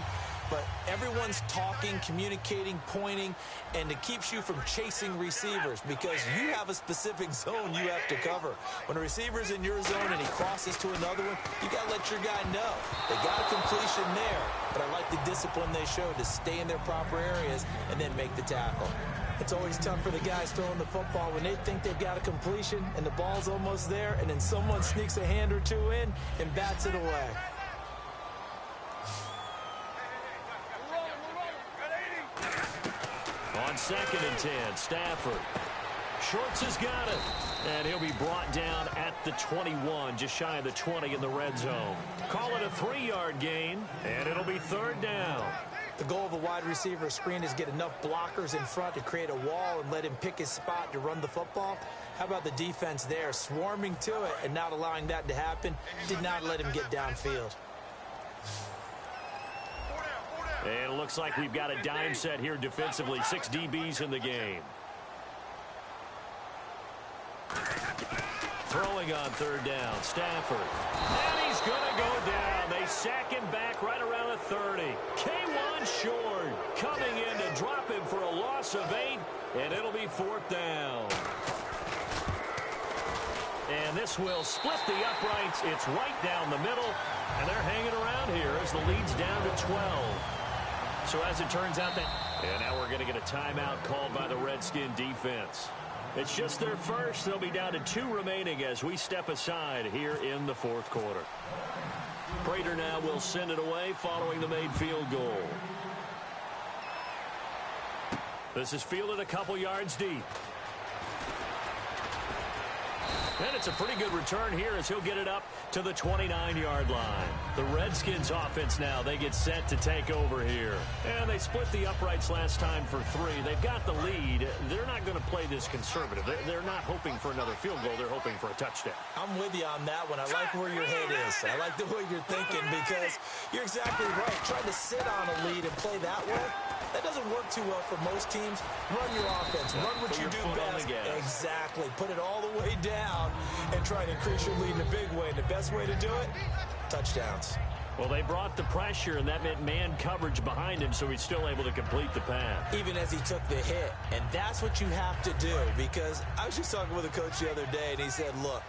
But everyone's talking, communicating, pointing, and it keeps you from chasing receivers because you have a specific zone you have to cover. When a receiver's in your zone and he crosses to another one, you got to let your guy know. They got a completion there, but I like the discipline they showed to stay in their proper areas and then make the tackle. It's always tough for the guys throwing the football when they think they've got a completion and the ball's almost there, and then someone sneaks a hand or two in and bats it away. On 2nd and 10, Stafford. Shorts has got it. And he'll be brought down at the 21, just shy of the 20 in the red zone. Call it a 3-yard gain, and it'll be 3rd down. The goal of a wide receiver screen is get enough blockers in front to create a wall and let him pick his spot to run the football. How about the defense there, swarming to it and not allowing that to happen? Did not let him get downfield. And it looks like we've got a dime set here defensively. 6 DBs in the game. Throwing on 3rd down, Stafford. And he's going to go down. They sack him back right around the 30. K1 short coming in to drop him for a loss of 8, and it'll be 4th down. And this will split the uprights. It's right down the middle, and they're hanging around here as the lead's down to 12. So as it turns out that... And now we're going to get a timeout called by the Redskin defense. It's just their first. They'll be down to 2 remaining as we step aside here in the 4th quarter. Prater now will send it away following the made field goal. This is fielded a couple yards deep. And it's a pretty good return here as he'll get it up to the 29-yard line. The Redskins offense now, they get set to take over here. And they split the uprights last time for 3. They've got the lead. They're not going to play this conservative. They're not hoping for another field goal. They're hoping for a touchdown. I'm with you on that one. I like where your head is. I like the way you're thinking because you're exactly right. Trying to sit on a lead and play that way, that doesn't work too well for most teams. Run your offense. Run what you do best. Exactly. Put it all the way down and try to increase your lead in a big way. And the best way to do it, touchdowns. Well, they brought the pressure, and that meant man coverage behind him, so he's still able to complete the pass. Even as he took the hit. And that's what you have to do, because I was just talking with a coach the other day, and he said, look,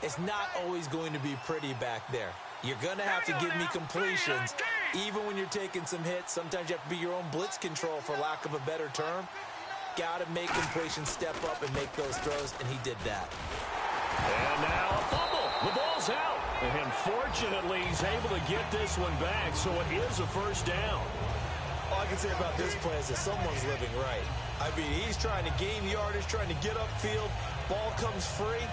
it's not always going to be pretty back there. You're going to have to give me completions. Even when you're taking some hits, sometimes you have to be your own blitz control, for lack of a better term. Got to make completions, step up, and make those throws, and he did that. And now a fumble. The ball's out. And fortunately, he's able to get this one back, so it is a first down. All I can say about this play is that someone's living right. I mean, he's trying to gain yardage, trying to get upfield. Ball comes free.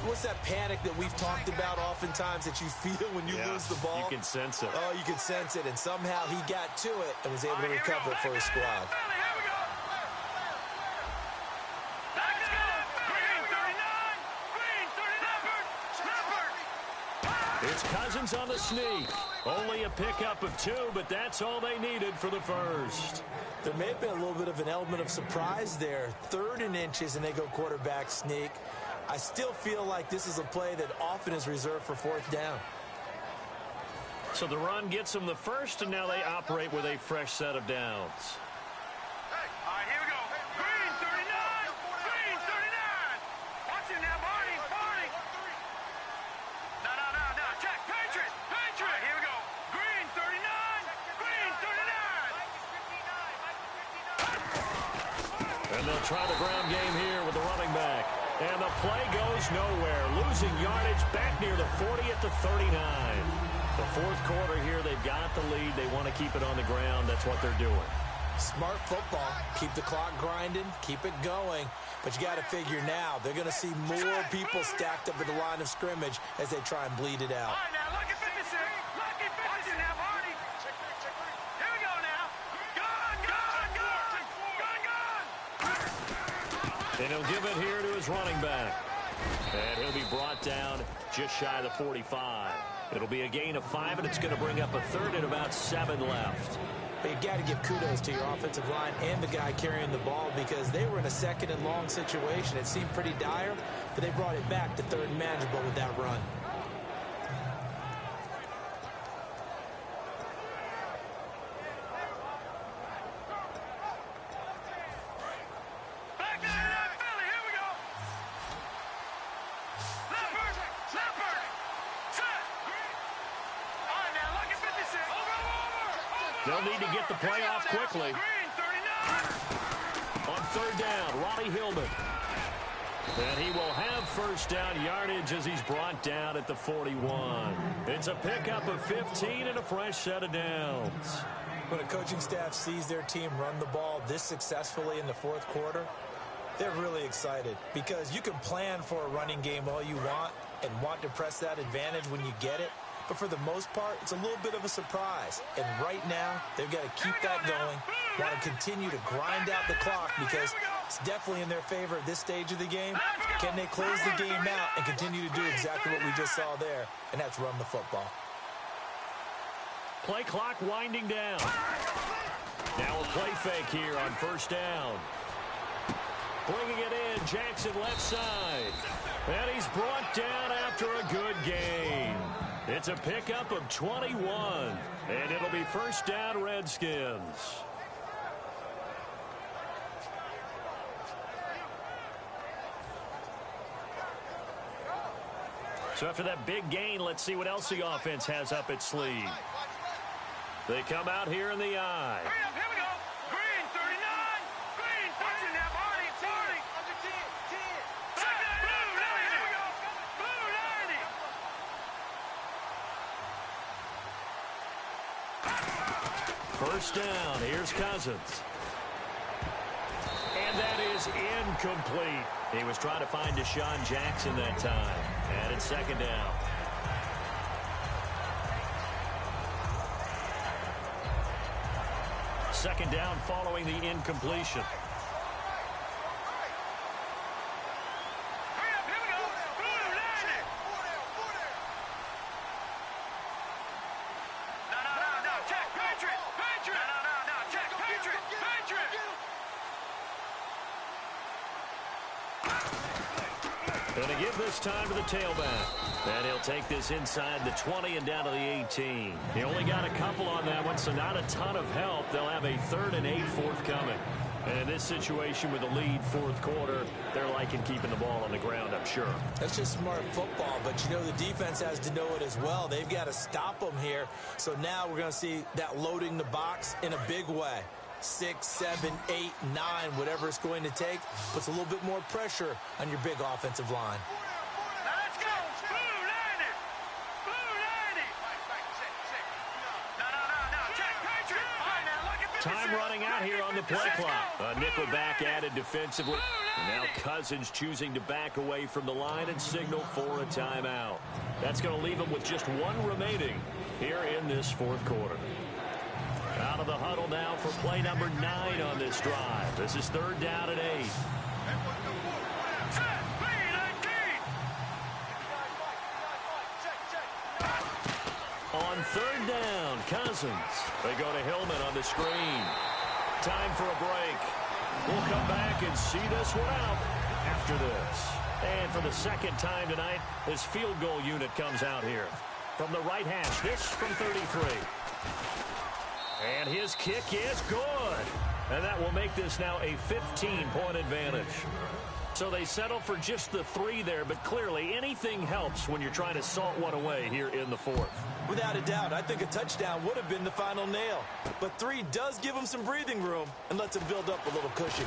What's that panic that we've talked about oftentimes that you feel when you lose the ball? You can sense it. Oh, you can sense it, and somehow he got to it and was able to recover it for his squad. It's Cousins on the sneak. Only a pickup of 2, but that's all they needed for the first. There may have been a little bit of an element of surprise there. 3rd and inches, and they go quarterback sneak. I still feel like this is a play that often is reserved for 4th down. So the run gets them the first, and now they operate with a fresh set of downs. All right, here we go. Green 39. Green 39. Watch it now, Barney. Barney. No. Check. Patriot. All right, here we go. Green 39. Green 39. And they'll try the ground game here with the running back. And the play goes nowhere. Losing yardage back near the 40 at the 39. The 4th quarter here, they've got the lead. They want to keep it on the ground. That's what they're doing. Smart football. Keep the clock grinding. Keep it going. But you got to figure now, they're going to see more people stacked up at the line of scrimmage as they try and bleed it out. All right, now, lucky 56. Lucky 56. Watch it now, Barney. Here we go now. Gun. And he'll give it here to his running back. And he'll be brought down just shy of the 45. It'll be a gain of 5, and it's going to bring up a 3rd and about 7 left. But you got to give kudos to your offensive line and the guy carrying the ball, because they were in a 2nd and long situation. It seemed pretty dire, but they brought it back to 3rd and manageable with that run. They'll need to get the play off quickly. On 3rd down, Ronnie Hillman. And he will have first down yardage as he's brought down at the 41. It's a pickup of 15 and a fresh set of downs. When a coaching staff sees their team run the ball this successfully in the 4th quarter, they're really excited, because you can plan for a running game all you want and want to press that advantage when you get it. But for the most part, it's a little bit of a surprise. And right now, they've got to keep that going, want to continue to grind out the clock, because it's definitely in their favor at this stage of the game. Can they close the game out and continue to do exactly what we just saw there, and that's run the football. Play clock winding down. Now a play fake here on 1st down. Bringing it in, Jackson left side. And he's brought down after a good gain. It's a pickup of 21, and it'll be first down, Redskins. So after that big gain, let's see what else the offense has up its sleeve. They come out here in the eye. Here we go. Green 39. Green 39. Now, Barney. Under 10. 10. Blue 90. Here we go. Blue 90. First down. Here's Cousins. And that is incomplete. He was trying to find Deshaun Jackson that time. And it's second down. Second down following the incompletion. Going to give this time to the tailback. And he'll take this inside the 20 and down to the 18. He only got a couple on that one, so not a ton of help. They'll have a 3rd and 8 forthcoming. And in this situation with a lead fourth quarter, they're liking keeping the ball on the ground, I'm sure. That's just smart football, but you know the defense has to know it as well. They've got to stop them here. So now we're going to see that loading the box in a big way. 6, 7, 8, 9, whatever it's going to take, puts a little bit more pressure on your big offensive line. Let's go! Blue 90! Blue 90! No. Check, Patriot! Fine, now look at 57. Time running out here on the play clock. A nickel back added defensively. And now Cousins choosing to back away from the line and signal for a timeout. That's going to leave him with just one remaining here in this fourth quarter. Out of the huddle now for play number 9 on this drive. This is 3rd down and 8. On 3rd down, Cousins. They go to Hillman on the screen. Time for a break. We'll come back and see this one out after this. And for the second time tonight, this field goal unit comes out here. From the right hash, this from 33. And his kick is good. And that will make this now a 15-point advantage. So they settle for just the 3 there, but clearly anything helps when you're trying to salt one away here in the fourth. Without a doubt, I think a touchdown would have been the final nail. But 3 does give him some breathing room and lets him build up a little cushion.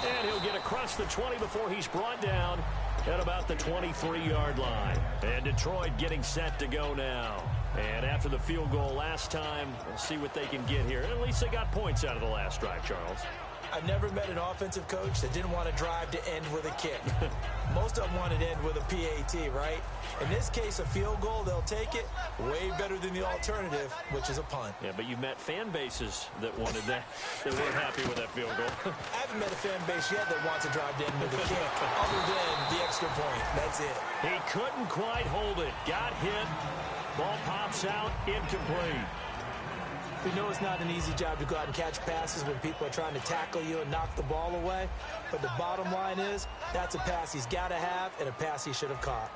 And he'll get across the 20 before he's brought down at about the 23-yard line. And Detroit getting set to go now. And after the field goal last time, we'll see what they can get here. At least they got points out of the last drive, Charles. I've never met an offensive coach that didn't want to drive to end with a kick. Most of them wanted to end with a PAT, right? In this case, a field goal, they'll take it. Way better than the alternative, which is a punt. Yeah, but you've met fan bases that wanted that. They weren't happy with that field goal. I haven't met a fan base yet that wants to drive to end with a kick, other than the extra point. That's it. He couldn't quite hold it. Got hit. Ball pops out, incomplete. We know it's not an easy job to go out and catch passes when people are trying to tackle you and knock the ball away. But the bottom line is, that's a pass he's got to have and a pass he should have caught.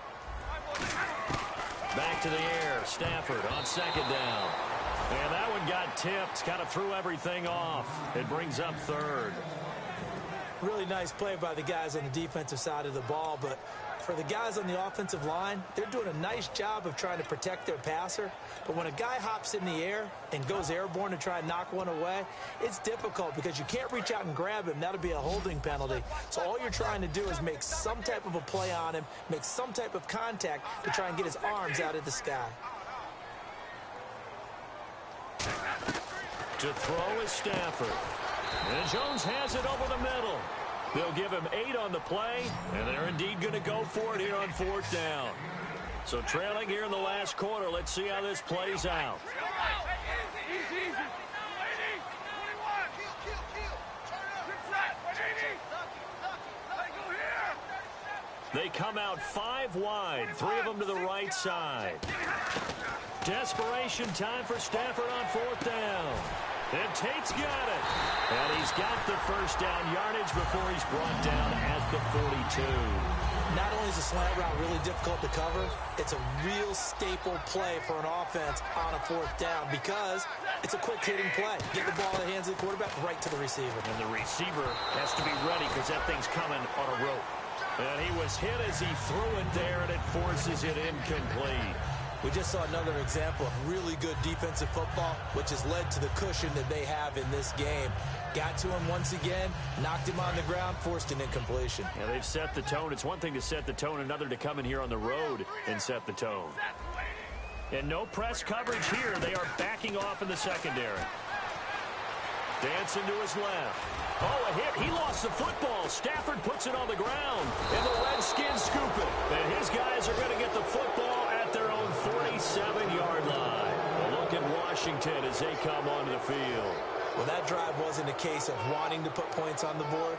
Back to the air. Stafford on 2nd down. And that one got tipped. Kind of threw everything off. It brings up 3rd. Really nice play by the guys on the defensive side of the ball, but for the guys on the offensive line, they're doing a nice job of trying to protect their passer. But when a guy hops in the air and goes airborne to try and knock one away, it's difficult because you can't reach out and grab him. That'll be a holding penalty. So all you're trying to do is make some type of a play on him, make some type of contact to try and get his arms out of the sky. To throw is Stafford. And Jones has it over the middle. They'll give him 8 on the play, and they're indeed going to go for it here on 4th down. So trailing here in the last quarter, let's see how this plays out. They come out 5 wide, 3 of them to the right side. Desperation time for Stafford on 4th down. And Tate's got it. And he's got the first down yardage before he's brought down at the 42. Not only is the slant route really difficult to cover, it's a real staple play for an offense on a 4th down because it's a quick-hitting play. Get the ball in the hands of the quarterback right to the receiver. And the receiver has to be ready because that thing's coming on a rope. And he was hit as he threw it there, and it forces it incomplete. We just saw another example of really good defensive football, which has led to the cushion that they have in this game. Got to him once again, knocked him on the ground, forced an incompletion. Yeah, they've set the tone. It's one thing to set the tone, another to come in here on the road and set the tone. And no press coverage here. They are backing off in the secondary. Dancing to his left. Oh, a hit. He lost the football. Stafford puts it on the ground, and the Redskins scoop it. And his guys are going to get the football at their own 47-yard line. Well, look at Washington as they come onto the field. Well, that drive wasn't a case of wanting to put points on the board.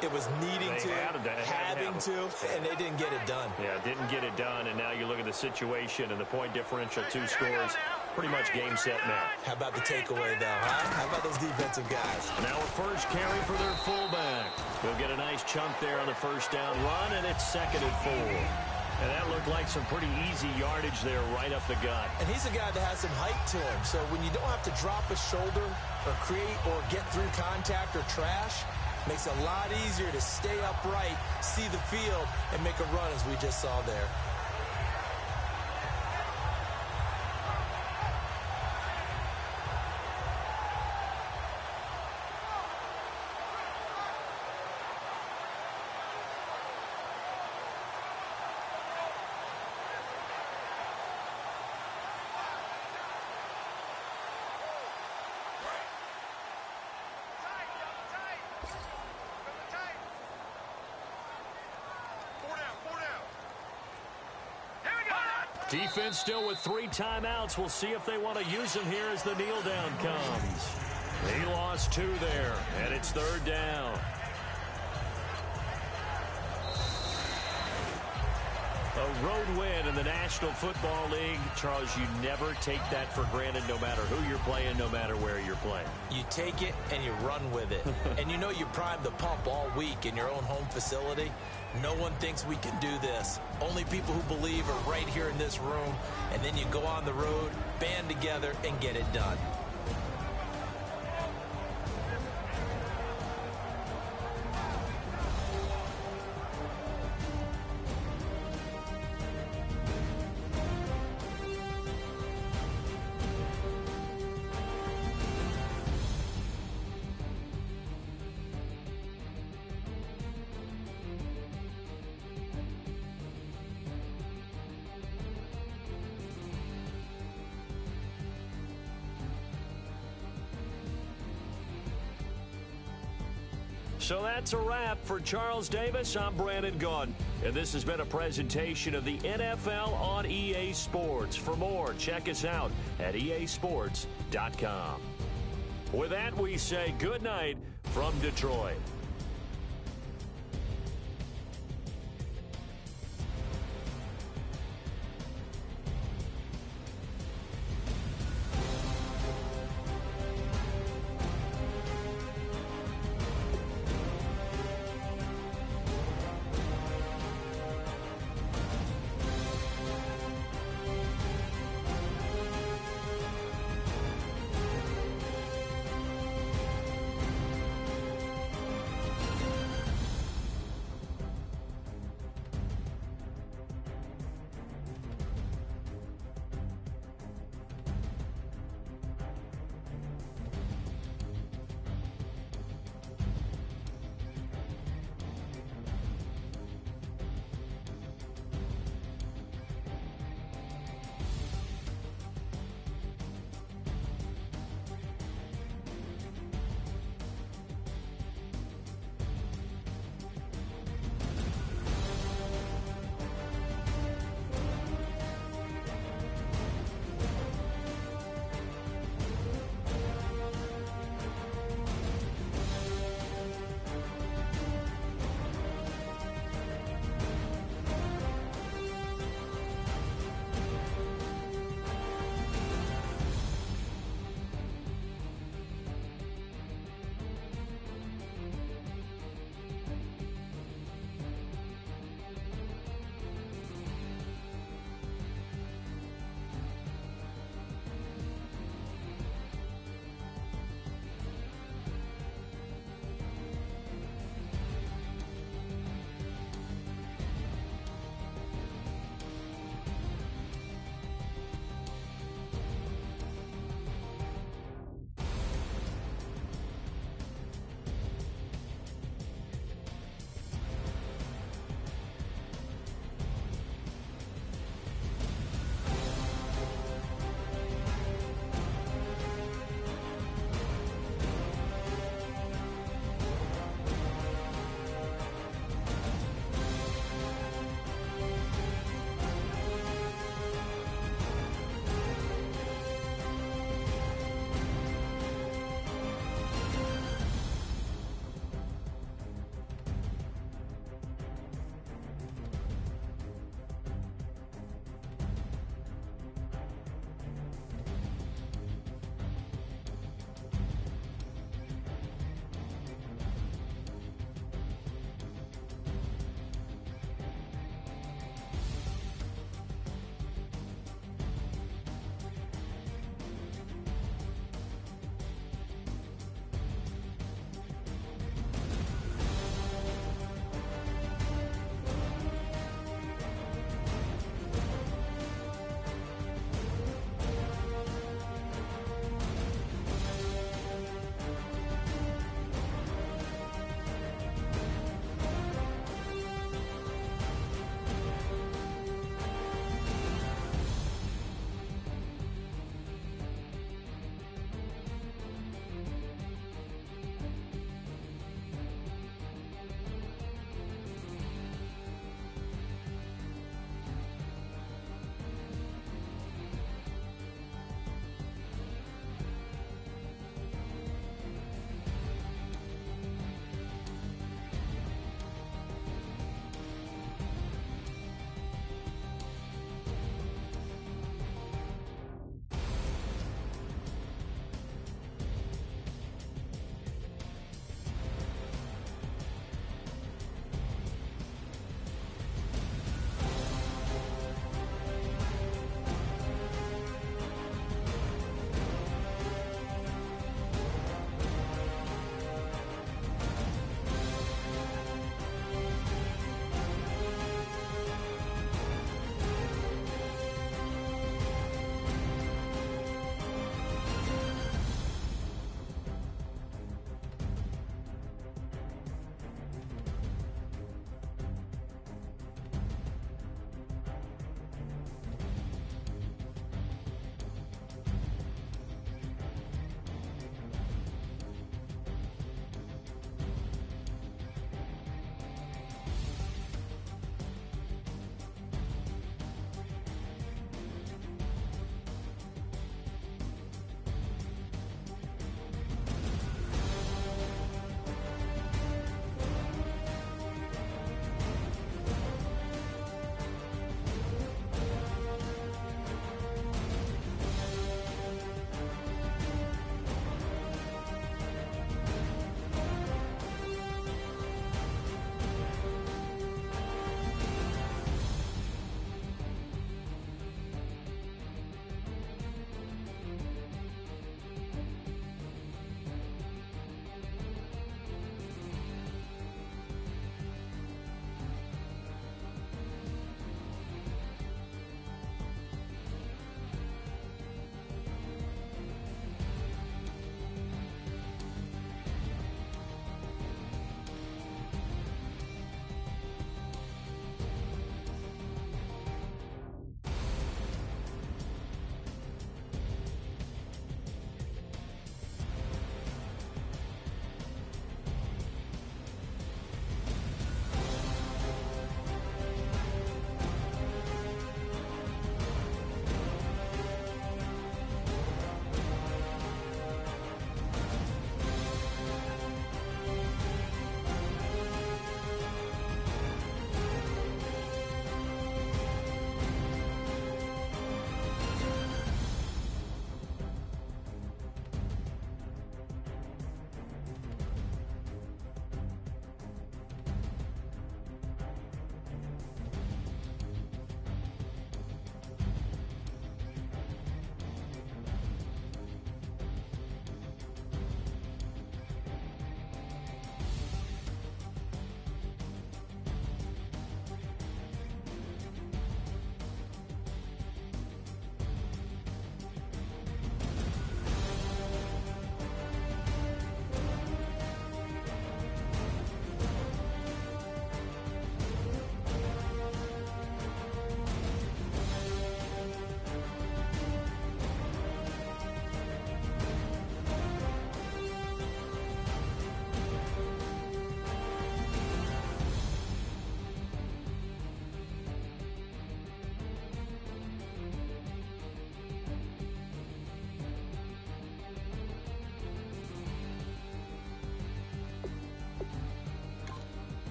It was needing to, having to, and they didn't get it done. Yeah, didn't get it done, and now you look at the situation and the point differential, 2 scores, pretty much game, set, match. How about the takeaway, though, huh? How about those defensive guys? Now a first carry for their fullback. He'll get a nice chunk there on the first down run, and it's 2nd and 4. And that looked like some pretty easy yardage there right up the gut. And he's a guy that has some height to him, so when you don't have to drop a shoulder or create or get through contact or trash, makes it a lot easier to stay upright, see the field, and make a run as we just saw there. Defense still with 3 timeouts. We'll see if they want to use them here as the kneel down comes. He lost 2 there, and it's 3rd down. A road win in the National Football League. Charles, you never take that for granted no matter who you're playing, no matter where you're playing. You take it and you run with it. And you know you primed the pump all week in your own home facility. No one thinks we can do this. Only people who believe are right here in this room. And then you go on the road, band together, and get it done. So that's a wrap for Charles Davis. I'm Brandon Gaudin, and this has been a presentation of the NFL on EA Sports. For more, check us out at easports.com. With that, we say good night from Detroit.